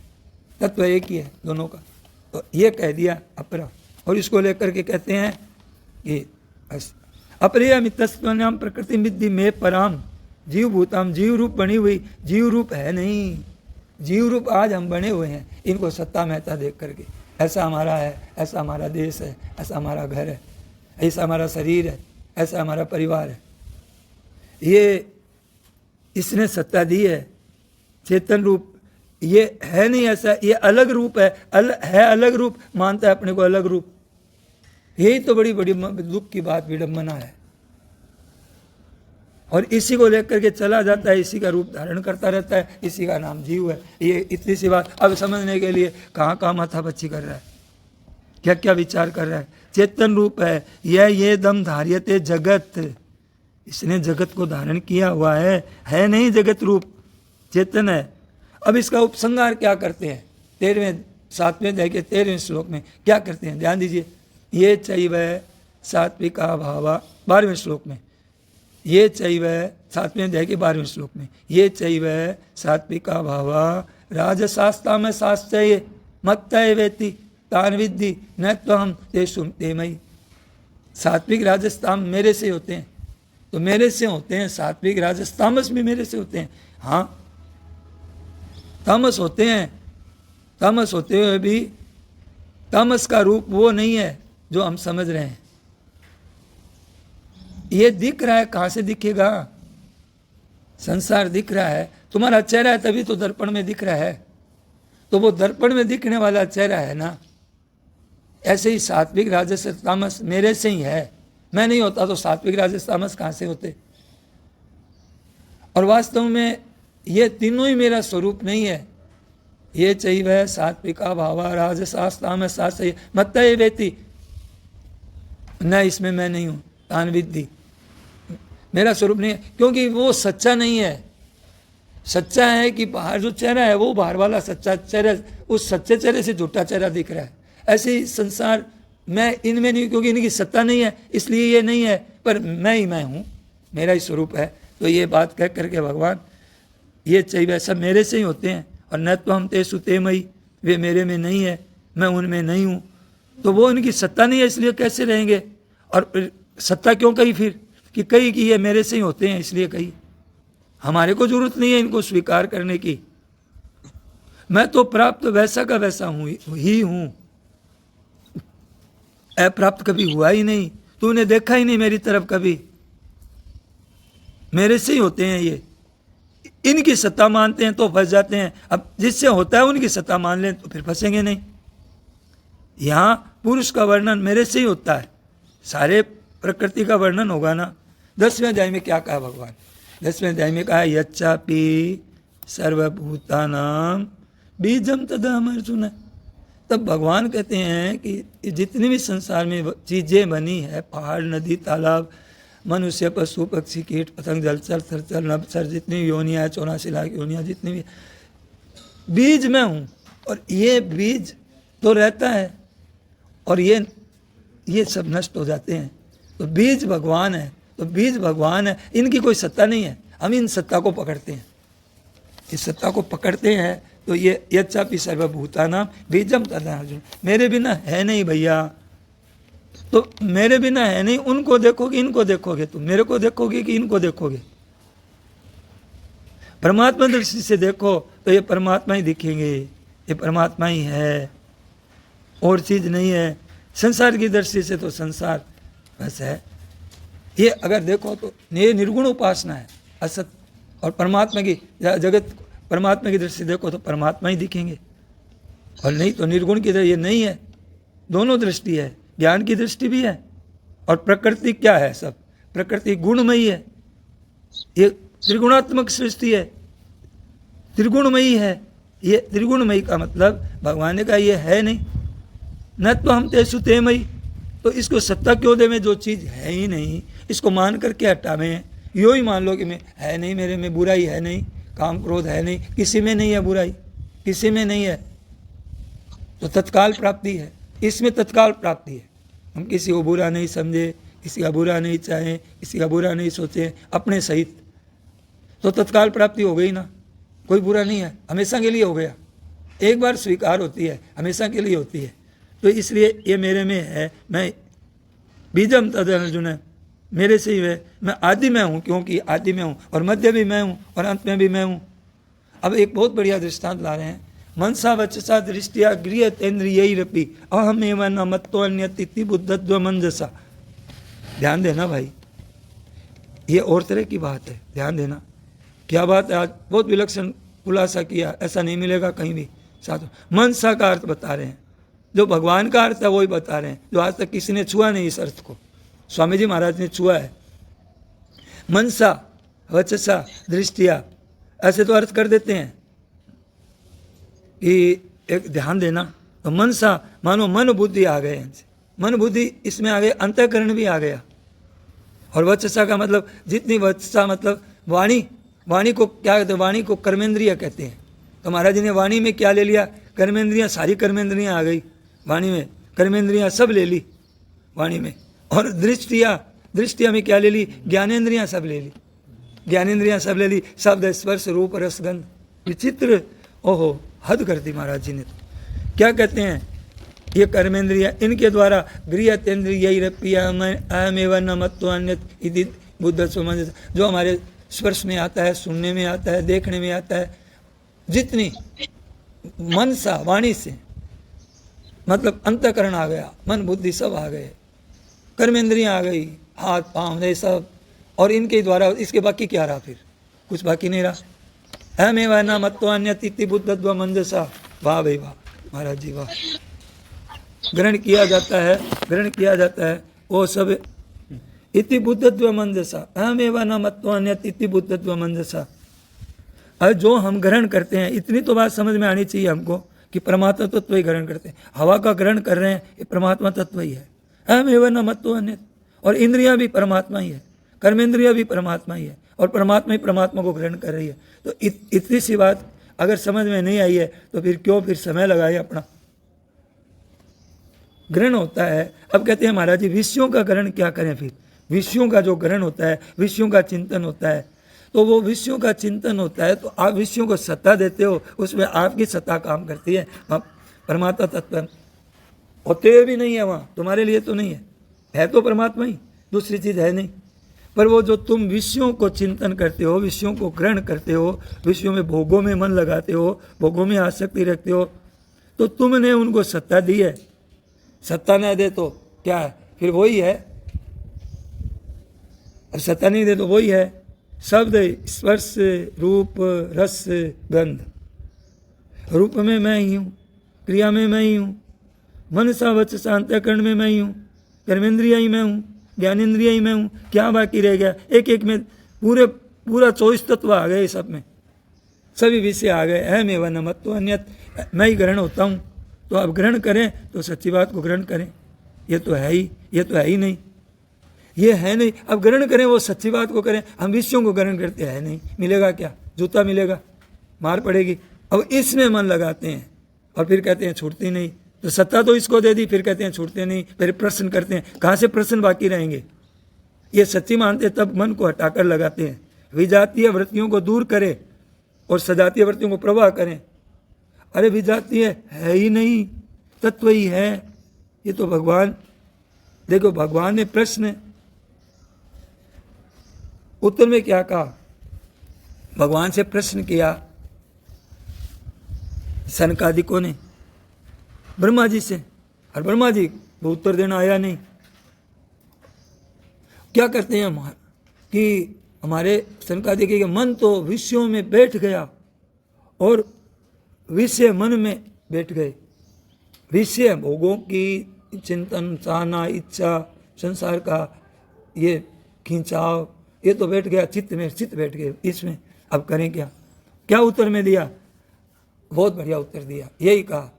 तत्व एक ही है दोनों का। तो ये कह दिया अपरा, और इसको लेकर के कहते हैं कि अपरियम तस्वन्याम प्रकृति विद्धि में पराम जीव भूताम। जीव रूप बनी हुई, जीव रूप है नहीं। जीव रूप आज हम बने हुए हैं इनको सत्ता महता देख करके। ऐसा हमारा है, ऐसा हमारा देश है, ऐसा हमारा घर है, ऐसा हमारा शरीर है, ऐसा हमारा परिवार है। ये इसने सत्ता दी है। चेतन रूप ये है नहीं ऐसा, ये अलग रूप है। अलग रूप मानता है अपने को, अलग रूप। यही तो बड़ी बड़ी दुख की बात, विडंबना है। और इसी को लेकर के चला जाता है, इसी का रूप धारण करता रहता है, इसी का नाम जीव है। ये इतनी सी बात अब समझने के लिए कहाँ कहाँ माथापच्ची कर रहा है, क्या क्या विचार कर रहा है। चेतन रूप है यह, ये दम धार्यते जगत, इसने जगत को धारण किया हुआ है नहीं जगत रूप, चेतन है। अब इसका उपसंहार क्या करते हैं 7वें अध्याय के 13वें श्लोक में क्या करते हैं, ध्यान दीजिए। ये चैव सात्विका भावा, 12वें श्लोक में, ये चैव 7वें अध्याय के 12वें श्लोक में, ये चैव सात्विका भावा राजसास्तामसाश्चये मत्तये वेति तान विद्धि न त्वहं तेषु ते मयि। सात्विक राजस्ताम मेरे से होते हैं, तो मेरे से होते हैं, सात्विक राजस्तामस भी मेरे से होते हैं। हाँ, तामस होते हैं, तामस होते हुए भी तामस का रूप वो नहीं है जो हम समझ रहे हैं। ये दिख रहा है, कहाँ से दिखेगा, संसार दिख रहा है, तुम्हारा चेहरा है तभी तो दर्पण में दिख रहा है, तो वो दर्पण में दिखने वाला चेहरा है ना। ऐसे ही सात्विक राजस तामस मेरे से ही है, मैं नहीं होता तो सात्विक राजस तामस कहाँ से होते। और वास्तव में ये तीनों ही मेरा स्वरूप नहीं है। ये चैव सात्विका भावा राजसास तामस मत्तये वेति, न इसमें मैं नहीं हूँ, तान विद्धि मेरा स्वरूप नहीं है, क्योंकि वो सच्चा नहीं है। सच्चा है कि बाहर जो चेहरा है वो बाहर वाला सच्चा चेहरा, उस सच्चे चेहरे से झूठा चेहरा दिख रहा है। ऐसे ही संसार मैं इनमें नहीं, क्योंकि इनकी सत्ता नहीं है इसलिए ये नहीं है, पर मैं ही मैं हूँ, मेरा ही स्वरूप है। तो ये बात कह करके भगवान ये चाहिए सब मेरे से ही होते हैं, और न तो हम तेषु ते मयि, वे मेरे में नहीं है, मैं उनमें नहीं हूँ, तो वो इनकी सत्ता नहीं है इसलिए कैसे रहेंगे। और सत्ता क्यों कही फिर कि कही कि ये मेरे से ही होते हैं इसलिए कही, हमारे को जरूरत नहीं है इनको स्वीकार करने की। मैं तो प्राप्त वैसा का वैसा ही हूँ, अप्राप्त कभी हुआ ही नहीं, तूने देखा ही नहीं मेरी तरफ कभी, मेरे से ही होते हैं ये। इनकी सत्ता मानते हैं तो फंस जाते हैं, अब जिससे होता है उनकी सत्ता मान लें तो फिर फंसेंगे नहीं। यहाँ पुरुष का वर्णन मेरे से ही होता है, सारे प्रकृति का वर्णन होगा ना। 10वें अध्याय में क्या कहा भगवान, 10वें अध्याय में कहा यच्चापि सर्वभूतानां बीजम तदहम् अर्जुन। तब भगवान कहते हैं कि जितनी भी संसार में चीज़ें बनी है, पहाड़ नदी तालाब मनुष्य पशु पक्षी कीट पतंग जलचर थरचर नभचर, जितनी योनियाँ है 84 लाख योनियाँ जितनी भी, बीज मैं हूँ। और ये बीज तो रहता है और ये सब नष्ट हो जाते हैं, तो बीज भगवान है, तो बीज भगवान है, इनकी कोई सत्ता नहीं है। हम इन सत्ता को पकड़ते हैं, इस सत्ता को पकड़ते हैं। तो ये यच्चापि सर्वभूतानां बीजम तदहम् अर्जुन, मेरे बिना है नहीं भैया, तो मेरे बिना है नहीं, उनको देखोगे इनको देखोगे, तुम मेरे को देखोगे कि इनको देखोगे। परमात्मा दृष्टि से देखो तो ये परमात्मा ही दिखेंगे, ये परमात्मा ही है, और चीज नहीं है। संसार की दृष्टि से तो संसार बस है। ये अगर देखो तो ये निर्गुण उपासना है असत, और परमात्मा की जगत परमात्मा की दृष्टि से देखो तो परमात्मा ही दिखेंगे, और नहीं तो निर्गुण की दृष्टि ये नहीं है। दोनों दृष्टि है, ज्ञान की दृष्टि भी है, और प्रकृति क्या है, सब प्रकृति गुणमयी है, ये त्रिगुणात्मक सृष्टि है, त्रिगुणमयी है। ये त्रिगुणमयी का मतलब भगवान ने कहा ये है नहीं, न तो हम तेषु ते मयि, तो इसको सत्ता क्यों देवें जो चीज़ है ही नहीं, इसको मान करके हटावें। यो ही मान लो कि मैं है नहीं, मेरे में बुराई है नहीं, काम क्रोध है नहीं, किसी में नहीं है बुराई, किसी में नहीं है, तो तत्काल प्राप्ति है, इसमें तत्काल प्राप्ति है। हम किसी को बुरा नहीं समझे, किसी का बुरा नहीं चाहें, किसी का बुरा नहीं सोचें अपने सहित, तो तत्काल प्राप्ति हो गई ना, कोई बुरा नहीं है, हमेशा के लिए हो गया। एक बार स्वीकार होती है, हमेशा के लिए होती है। तो इसलिए ये मेरे में है, मैं बीजम तदहम् अर्जुन, मेरे से ही है, मैं आदि में हूँ, क्योंकि आदि में हूँ, और मध्य भी मैं हूँ, और अंत में भी मैं हूँ। अब एक बहुत बढ़िया दृष्टांत ला रहे हैं, मनसा वचसा दृष्टिया गृह्यतेन्द्रियैरपि अहमेव न मत्तो अन्यतिथि बुद्धत्व मंजसा। ध्यान देना भाई, ये और तरह की बात है, ध्यान देना क्या बात है। आज बहुत विलक्षण खुलासा किया, ऐसा नहीं मिलेगा कहीं भी। साथ मनसा का अर्थ बता रहे हैं, जो भगवान का अर्थ है वही बता रहे हैं, जो आज तक किसी ने छुआ नहीं इस अर्थ को, स्वामी जी महाराज ने छुआ है। मनसा वचसा दृष्टिया, ऐसे तो अर्थ कर देते हैं कि एक ध्यान देना। तो मन सा मानो मन बुद्धि आ गए, इनसे मन बुद्धि इसमें आ गए, अंतःकरण भी आ गया। और वचसा का मतलब जितनी, वचसा मतलब वाणी, वाणी को क्या कहते हैं, वाणी को कर्मेंद्रिय कहते हैं। तो महाराज जी ने वाणी में क्या ले लिया, कर्मेंद्रियाँ, सारी कर्मेंद्रियाँ आ गई वाणी में, कर्मेंद्रियाँ सब ले ली वाणी में। और दृष्टिया, दृष्टिया में क्या ले ली, ज्ञानेंद्रियाँ सब ले ली, ज्ञानेंद्रियाँ सब ले ली, शब्द स्पर्श रूप रसगंध, विचित्र, ओहो हद कर दी महाराज जी ने। तो क्या कहते हैं, ये कर्मेंद्रिया, इनके द्वारा गृहतेन्द्रियैरप्य अहमेव न मत्वान्यत इति बुद्ध सुमंज, जो हमारे स्पर्श में आता है, सुनने में आता है, देखने में आता है, जितनी मन सा वाणी से मतलब अंतःकरण आ गया, मन बुद्धि सब आ गए, कर्मेंद्रियाँ आ गई, हाथ पाँव ये सब, और इनके द्वारा इसके बाकी क्या रहा, फिर कुछ बाकी नहीं रहा। अहमेव न मत्वान्यत इति बुद्धत्व मंजसा, वाह भाई वाह महाराज जी वाह। ग्रहण किया जाता है, ग्रहण किया जाता है वो सब, इति बुद्धत्व मंजसा, अहमेव न मत्वान्यत इति बुद्धत्व मंजसा। और जो हम ग्रहण करते हैं, इतनी तो बात समझ में आनी चाहिए हमको कि परमात्मा तत्व ही ग्रहण करते हैं। हवा का ग्रहण कर रहे हैं, ये परमात्मा तत्व ही है। अहमेव न मत्वान्यत, और इंद्रियां भी परमात्मा ही है, कर्मेंद्रियां भी परमात्मा ही है, और परमात्मा ही परमात्मा को ग्रहण कर रही है। तो इतनी सी बात अगर समझ में नहीं आई है तो फिर क्यों फिर समय लगाए अपना। ग्रहण होता है, अब कहते हैं महाराज जी विषयों का ग्रहण क्या करें, फिर विषयों का जो ग्रहण होता है, विषयों का चिंतन होता है, तो वो विषयों का चिंतन होता है, तो आप विषयों को सत्ता देते हो, उसमें आपकी सत्ता काम करती है। परमात्मा तत्व होते हुए भी नहीं है वहाँ, तुम्हारे लिए तो नहीं है तो परमात्मा ही, दूसरी चीज़ है नहीं। पर वो जो तुम विषयों को चिंतन करते हो, विषयों को ग्रहण करते हो, विषयों में भोगों में मन लगाते हो, भोगों में आसक्ति रखते हो, तो तुमने उनको सत्ता दी है। सत्ता न दे तो क्या है, फिर वही है, और सत्ता नहीं दे तो वही है, शब्द स्पर्श रूप रस गंध। रूप में मैं ही हूँ, क्रिया में मैं ही हूँ, मन सा वचसा अंतःकरण में मैं ही हूँ, कर्मेंद्रिया ही मैं हूँ, ज्ञानेंद्रिया ही मैं हूँ। क्या बाकी रह गया, एक एक में पूरा 24 तत्व आ गए, सब में सभी विषय आ गए। अहमेव न मत्वान्यत, मैं ही ग्रहण होता हूँ। तो अब ग्रहण करें तो सच्ची बात को ग्रहण करें, ये तो है ही, ये तो है ही नहीं, ये है नहीं। अब ग्रहण करें वो सच्ची बात को करें, हम विषयों को ग्रहण करते हैं नहीं, मिलेगा क्या, जूता मिलेगा, मार पड़ेगी। अब इसमें मन लगाते हैं और फिर कहते हैं छूटती नहीं। तो सत्ता तो इसको दे दी, फिर कहते हैं छूटते नहीं, फिर प्रश्न करते हैं, कहाँ से प्रश्न बाकी रहेंगे। ये सच्ची मानते तब मन को हटाकर लगाते हैं। विजातीय वृत्तियों को दूर करें और सजातीय वृत्तियों को प्रवाह करें। अरे विजातीय है ही नहीं, तत्व ही है। ये तो भगवान, देखो भगवान ने प्रश्न उत्तर में क्या कहा, भगवान से प्रश्न किया सनकादिकों ने ब्रह्मा जी से, और ब्रह्मा जी वो उत्तर देना आया नहीं। क्या करते हैं हम कि हमारे सनकादिक के मन तो विषयों में बैठ गया और विषय मन में बैठ गए। विषय भोगों की चिंतन, चाहना, इच्छा, संसार का ये खिंचाव, ये तो बैठ गया चित्त में, चित्त बैठ गए इसमें। अब करें क्या, क्या उत्तर में दिया, बहुत बढ़िया उत्तर दिया। यही कहा,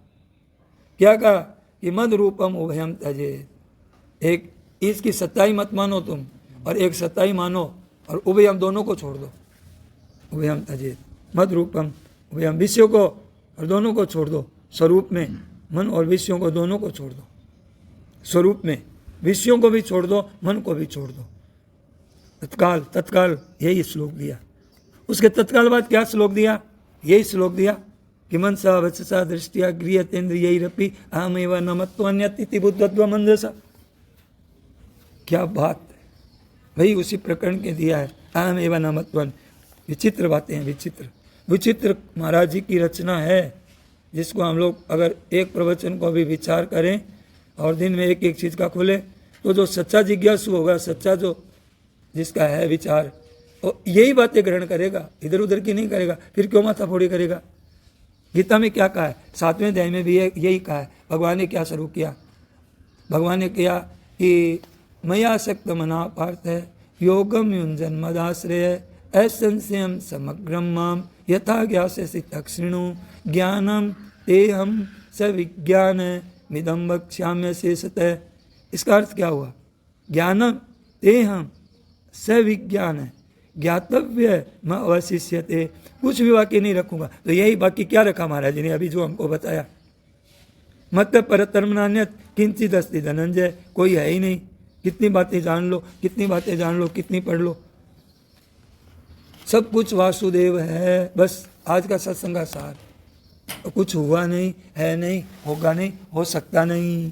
क्या कहा कि मद रूपम उभयम तजे, एक इसकी सत्ताई मत मानो तुम और एक सत्ताई मानो, और उभयम दोनों को छोड़ दो। उभयम तजे मद रूपम उभयम, विषयों को और दोनों को छोड़ दो। स्वरूप में मन और विषयों को दोनों को छोड़ दो। स्वरूप में विषयों को भी छोड़ दो, मन को भी छोड़ दो। तत्काल तत्काल यही श्लोक दिया। उसके तत्काल बाद क्या श्लोक दिया, यही श्लोक दिया कि मनसा वचसा दृष्टिया गृह्यतेन्द्रियैरपि अहमेव न मत्वान्यत इति बुद्धत्व मंजसा। क्या बात है भाई, उसी प्रकरण के दिया है, अहमेव न मत्वान्यत। विचित्र बातें हैं, विचित्र विचित्र महाराज जी की रचना है, जिसको हम लोग अगर एक प्रवचन को भी विचार करें और दिन में एक एक चीज़ का खोलें, तो जो सच्चा जिज्ञासु होगा, सच्चा जो जिसका है विचार, तो यही बातें ग्रहण करेगा, इधर उधर की नहीं करेगा। फिर क्यों माथा फोड़ी करेगा। गीता में क्या कहा है, 7वें अध्याय में भी यही कहा है। भगवान ने क्या शुरू किया, भगवान ने किया कि मया शक्त मना पार्थ है योगम युंजन मदाश्रय असंशयम समग्रम माम यथा ज्ञास्यसि तत्क्षृणु ज्ञानम तेहम सविज्ञान मिदम वक्ष्याम्य शेषतः। इसका अर्थ क्या हुआ? ज्ञानम तेहम सविज्ञान ज्ञातव्य म अवशिष्यते, कुछ भी बाकी नहीं रखूंगा। तो यही बाकी क्या रखा महाराज जी ने अभी जो हमको बताया, मत परतर्मनान्यत किंचित अस्ति धनंजय, कोई है ही नहीं। कितनी बातें जान लो, कितनी बातें जान लो, कितनी पढ़ लो, सब कुछ वासुदेव है। बस आज का सत्संग का सार, कुछ हुआ नहीं, है नहीं, होगा नहीं, हो सकता नहीं।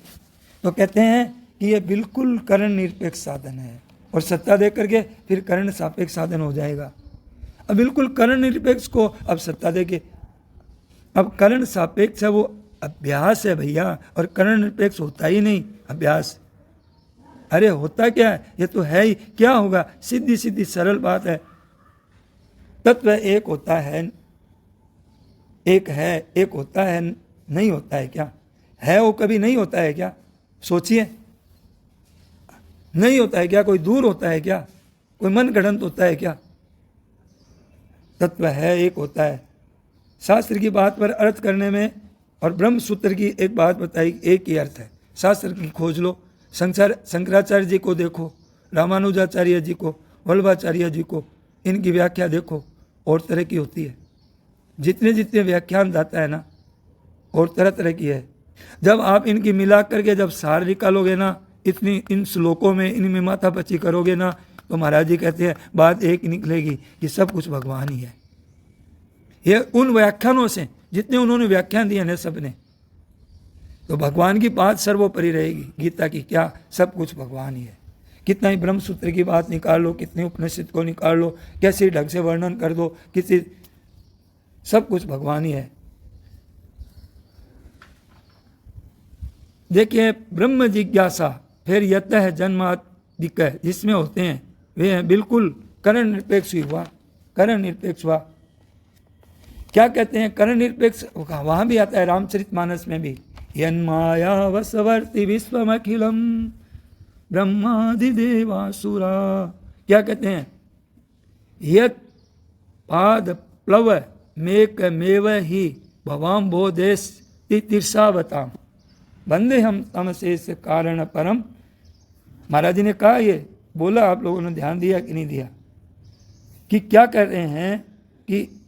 तो कहते हैं कि ये बिल्कुल करण निरपेक्ष साधन है, और सत्ता दे करके फिर करण सापेक्ष साधन हो जाएगा। अब बिल्कुल करण निरपेक्ष को अब सत्ता दे के, अब करण सापेक्ष है वो अभ्यास है भैया, और करण निरपेक्ष होता ही नहीं अभ्यास। अरे होता क्या है, ये तो है ही। क्या होगा? सीधी सीधी सरल बात है, तत्व एक होता है, एक है, एक होता है, नहीं होता है क्या? है वो कभी नहीं होता है क्या? सोचिए, नहीं होता है क्या? कोई दूर होता है क्या? कोई मन गढ़ंत होता है क्या? तत्व है, एक होता है। शास्त्र की बात पर अर्थ करने में और ब्रह्म सूत्र की एक बात बताई, एक ही अर्थ है। शास्त्र की खोज लो, शंकराचार्य जी को देखो, रामानुजाचार्य जी को, वल्लभाचार्य जी को, इनकी व्याख्या देखो, और तरह की होती है। जितने जितने व्याख्यान दाता है ना, और तरह तरह की है। जब आप इनकी मिला करके जब सार निकालोगे ना, इतनी इन श्लोकों में इनमें माथापच्ची करोगे ना, तो महाराज जी कहते हैं बात एक निकलेगी कि सब कुछ भगवान ही है। ये उन व्याख्यानों से जितने उन्होंने व्याख्यान दिए ना सब ने, तो भगवान की बात सर्वोपरि रहेगी। गीता की क्या, सब कुछ भगवान ही है। कितना ही ब्रह्म सूत्र की बात निकाल लो, कितनी उपनिषद को निकाल लो, कैसे ढंग से वर्णन कर दो, किसी, सब कुछ भगवान ही है। देखिए ब्रह्म जिज्ञासा, फिर यतः जन्मादिक जिसमें होते हैं वे हैं बिल्कुल करण निरपेक्ष हुआ। करण निरपेक्ष हुआ क्या कहते हैं? करण निरपेक्ष वहां भी आता है रामचरितमानस में भी, यन्माया वसवर्ति विश्वमखिलम ब्रह्मादिदेवासुरा। क्या कहते हैं? यत पाद प्लव मेक मेव ही भवाम बोधेश तीर्षावताम बंदे हम तमशेष कारण परम। महाराज जी ने कहा, ये बोला, आप लोगों ने ध्यान दिया कि नहीं दिया? कि क्या कह रहे हैं कि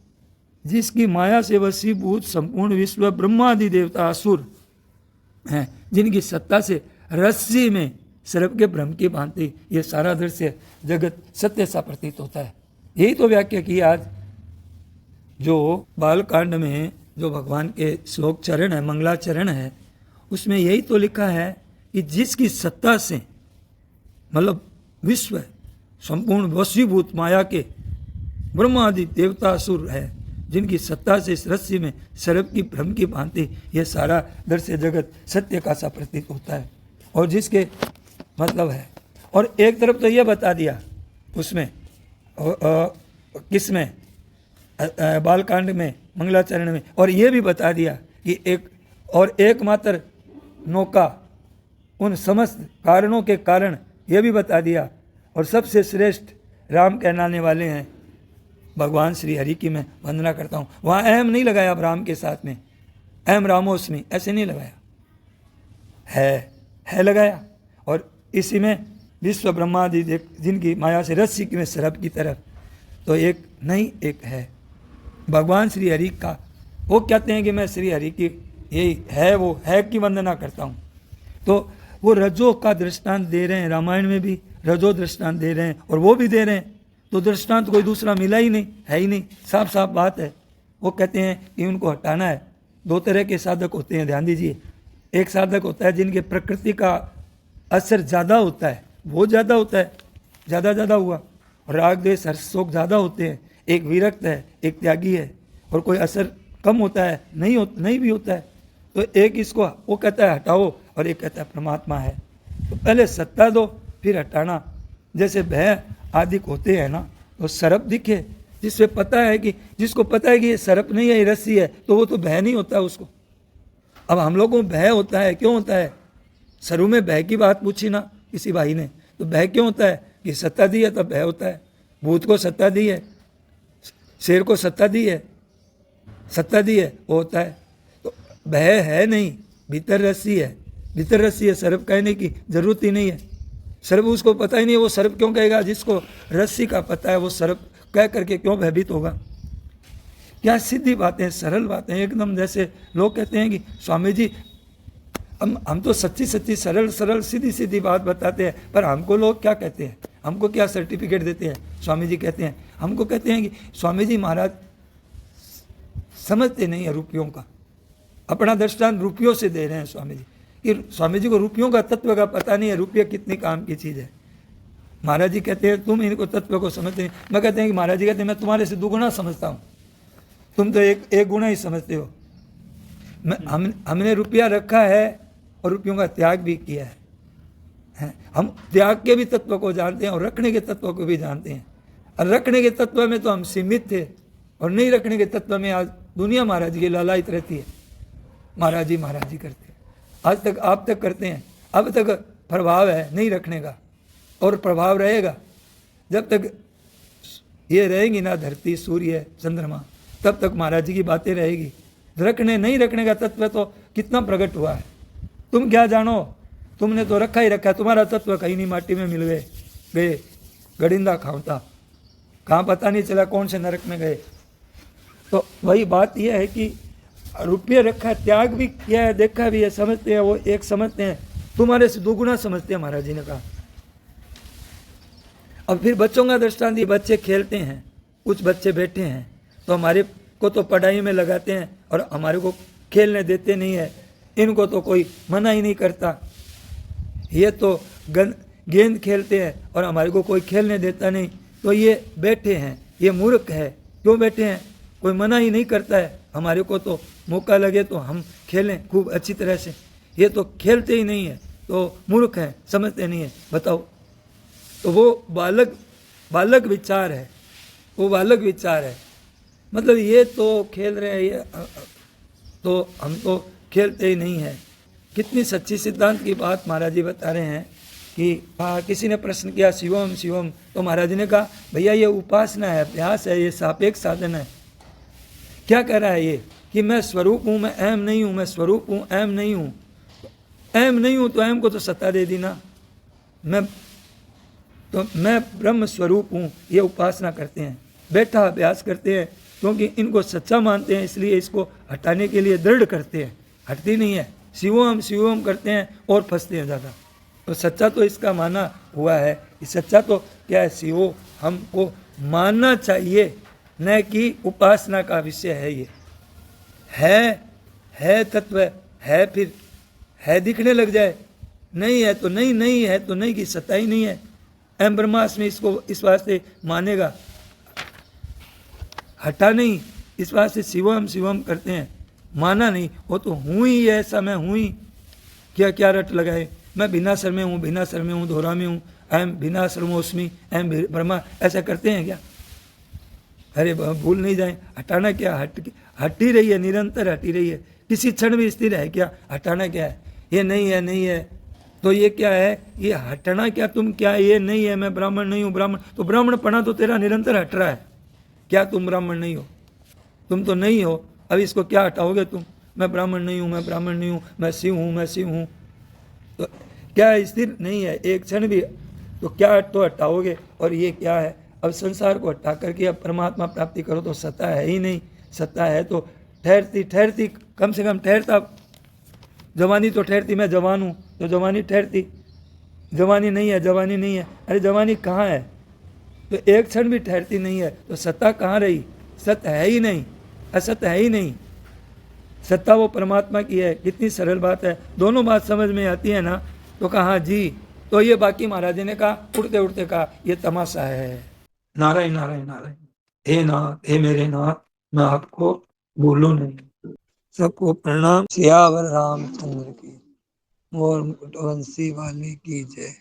जिसकी माया से वशीभूत संपूर्ण विश्व ब्रह्मादि देवता असुर हैं, जिनकी सत्ता से रस्सी में सर्प के भ्रम की भांति ये सारा दृश्य जगत सत्य सा प्रतीत होता है। यही तो व्याख्या की आज जो बालकांड में जो भगवान के श्लोक चरण है, मंगलाचरण है, उसमें यही तो लिखा है कि जिसकी सत्ता से मतलब विश्व संपूर्ण वशीभूत माया के ब्रह्मादि देवता असुर है, जिनकी सत्ता से इस रस्सी में सर्प की भ्रम की भांति यह सारा दृश्य जगत सत्य का सा प्रतीत होता है। और जिसके मतलब है, और एक तरफ तो यह बता दिया उसमें किसमें, बालकांड में, मंगलाचरण में, और यह भी बता दिया कि एक और एकमात्र नौका उन समस्त कारणों के कारण, यह भी बता दिया। और सबसे श्रेष्ठ राम कहलाने वाले हैं भगवान श्री हरि की मैं वंदना करता हूँ। वहाँ अहम नहीं लगाया अब राम के साथ में, अहम रामोस्मि ऐसे नहीं लगाया, है लगाया। और इसी में विश्व ब्रह्मादि जिनकी माया से रस्सी में सर्प की तरफ, तो एक नहीं एक है भगवान श्री हरि का। वो कहते हैं कि मैं श्री हरि की यही है, वो है की वंदना करता हूँ। तो वो रजो का दृष्टांत दे रहे हैं, रामायण में भी रजो दृष्टांत दे रहे हैं, और वो भी दे रहे हैं। तो दृष्टांत कोई दूसरा मिला ही नहीं, है ही नहीं, साफ साफ बात है। वो कहते हैं कि उनको हटाना है। दो तरह के साधक होते हैं, ध्यान दीजिए। एक साधक होता है जिनके प्रकृति का असर ज़्यादा होता है, बहुत ज़्यादा होता है, ज़्यादा हुआ, और राग द्वेष हर्ष शोक ज़्यादा होते हैं। एक विरक्त है, एक त्यागी है, और कोई असर कम होता है, नहीं भी होता है। तो एक इसको वो कहता है हटाओ, और एक कहता है परमात्मा है। तो पहले सत्ता दो, फिर हटाना। जैसे भय आदि होते हैं ना, तो सर्प दिखे, जिससे पता है कि, जिसको पता है कि ये सर्प नहीं है, ये रस्सी है, तो वो तो भय नहीं होता उसको। अब हम लोगों को भय होता है, क्यों होता है? शुरू में भय की बात पूछी ना किसी भाई ने, तो भय क्यों होता है? कि सत्ता दी है तब भय होता है। भूत को सत्ता दी है शेर को सत्ता दी है, सत्ता दी है, वो होता है। तो भय है नहीं, भीतर रस्सी है, भीतर रस्सी है, सर्प कहने की जरूरत ही नहीं है। सर्प उसको पता ही नहीं, वो सर्प क्यों कहेगा? जिसको रस्सी का पता है वो सर्प कह करके क्यों भयभीत होगा? क्या सीधी बातें, सरल बातें एकदम। जैसे लोग कहते हैं कि स्वामी जी हम तो सच्ची सच्ची सरल सरल सीधी सीधी बात बताते हैं, पर हमको लोग क्या कहते हैं, हमको क्या सर्टिफिकेट देते हैं? स्वामी जी कहते हैं, हमको कहते हैं कि स्वामी जी महाराज समझते नहीं है रुपयों का। अपना दृष्टांत रुपयों से दे रहे हैं स्वामी जी, कि स्वामी जी को रुपयों का तत्व का पता नहीं है, रुपया कितनी काम की चीज़ है। महाराज जी कहते हैं तुम इनको तत्व को समझते नहीं। मैं कहते हैं कि महाराज जी कहते हैं मैं तुम्हारे से दुगुना समझता हूँ, तुम तो एक गुना ही समझते हो। हमने रुपया रखा है और रुपयों का त्याग भी किया है। हम त्याग के भी तत्व को जानते हैं और रखने के तत्व को भी जानते हैं। और रखने के तत्व में तो हम सीमित थे, और नहीं रखने के तत्व में आज दुनिया महाराज जी की लालायित रहती है। महाराज जी करते हैं, आज तक आप तक करते हैं। अब तक प्रभाव है नहीं रखने का, और प्रभाव रहेगा जब तक ये रहेंगी ना धरती, सूर्य, चंद्रमा, तब तक महाराज जी की बातें रहेगी। रखने नहीं रखने का तत्व तो कितना प्रकट हुआ है। तुम क्या जानो, तुमने तो रखा ही रखा है, तुम्हारा तत्व कहीं नहीं माटी में मिल गए गड़िंदा खावता, कहाँ पता नहीं चला कौन से नरक में गए। तो वही बात यह है कि रुपये रखा है, त्याग भी किया है, देखा भी है, समझते हैं, वो एक समझते हैं, तुम्हारे से दुगुना समझते हैं। महाराज जी ने कहा। अब फिर बच्चों का दृष्टांत, बच्चे खेलते हैं, कुछ बच्चे बैठे हैं तो हमारे को तो पढ़ाई में लगाते हैं और हमारे को खेलने देते नहीं है। इनको तो कोई मना ही नहीं करता, ये तो गेंद खेलते हैं और हमारे को कोई खेलने देता नहीं, तो ये बैठे हैं, ये मूर्ख है। क्यों बैठे हैं? कोई मना ही नहीं करता है, हमारे को तो मौका लगे तो हम खेलें खूब अच्छी तरह से। ये तो खेलते ही नहीं है, तो मूर्ख हैं, समझते नहीं है। बताओ, तो वो बालक विचार है, वो बालक विचार है। मतलब ये तो खेल रहे हैं, ये तो हम तो खेलते ही नहीं है। कितनी सच्ची सिद्धांत की बात महाराज जी बता रहे हैं कि किसी ने प्रश्न किया शिवम शिवम, तो महाराज जी ने कहा भैया ये उपासना है, अभ्यास है, ये सापेक्ष साधन है। क्या कह रहा है ये कि मैं स्वरूप हूँ, मैं अहम नहीं हूँ, मैं स्वरूप हूँ, अहम नहीं हूँ। अहम नहीं हूँ तो अहम को तो सत्ता दे दी ना। मैं ब्रह्म स्वरूप हूँ, ये उपासना करते हैं, बैठा अभ्यास करते हैं, क्योंकि इनको सच्चा मानते हैं, इसलिए इसको हटाने के लिए दृढ़ करते हैं, हटती नहीं है। शिवोम करते हैं और फंसते हैं ज़्यादा। तो सच्चा तो इसका माना हुआ है कि सच्चा तो क्या है, शिवो हमको मानना चाहिए, न कि उपासना का विषय है। ये है तत्व है, फिर है दिखने लग जाए, नहीं है तो नहीं, नहीं है तो नहीं की सत्ता ही नहीं है। अहम ब्रह्मास्मि इसको इस वास्ते मानेगा, हटा नहीं, इस वास्ते शिवम करते हैं, माना नहीं। वो तो हूँ ही ऐसा, मैं हूँ ही, क्या क्या रट लगाए, मैं भिन्नासर में हूँ, धोरा में हूँ, अहम भिन्नासरमोस्मि, अहम ब्रह्मा, ऐसा करते हैं क्या? अरे भूल नहीं जाए, हटाना क्या, हट ही रही है, निरंतर हटी रही है, किसी क्षण भी स्थिर है क्या? हटाना क्या है? ये नहीं है तो ये क्या है, ये हटना क्या? तुम क्या, ये नहीं है, मैं ब्राह्मण नहीं हूँ, ब्राह्मण तो ब्राह्मणपना तो तेरा निरंतर हट रहा है। क्या तुम ब्राह्मण नहीं हो? तुम तो नहीं हो, अब इसको क्या हटाओगे तुम? मैं ब्राह्मण नहीं हूँ, मैं शिव हूँ, तो क्या स्थिर नहीं है एक क्षण भी? तो क्या तो हटाओगे? और ये क्या है? अब संसार को हटा करके अब परमात्मा प्राप्ति करो तो सत्ता है ही नहीं। सत्ता है तो ठहरती कम से कम ठहरता, जवानी तो ठहरती, मैं जवान हूँ तो जवानी ठहरती, जवानी नहीं है, अरे जवानी कहाँ है? तो एक क्षण भी ठहरती नहीं है, तो सत्ता कहाँ रही? सत्य है ही नहीं, असत्य है ही नहीं, सत्ता वो परमात्मा की है। कितनी सरल बात है, दोनों बात समझ में आती है ना। तो कहा जी, तो ये बाकी महाराज ने कहा, उड़ते उड़ते कहा ये तमाशा है। नारायण नारायण नारायण, हे नाथ, हे मेरे नाथ, मैं आपको भूलूं नहीं। सबको प्रणाम। सियावर रामचंद्र की और मुकुटवंशी वाले की जय।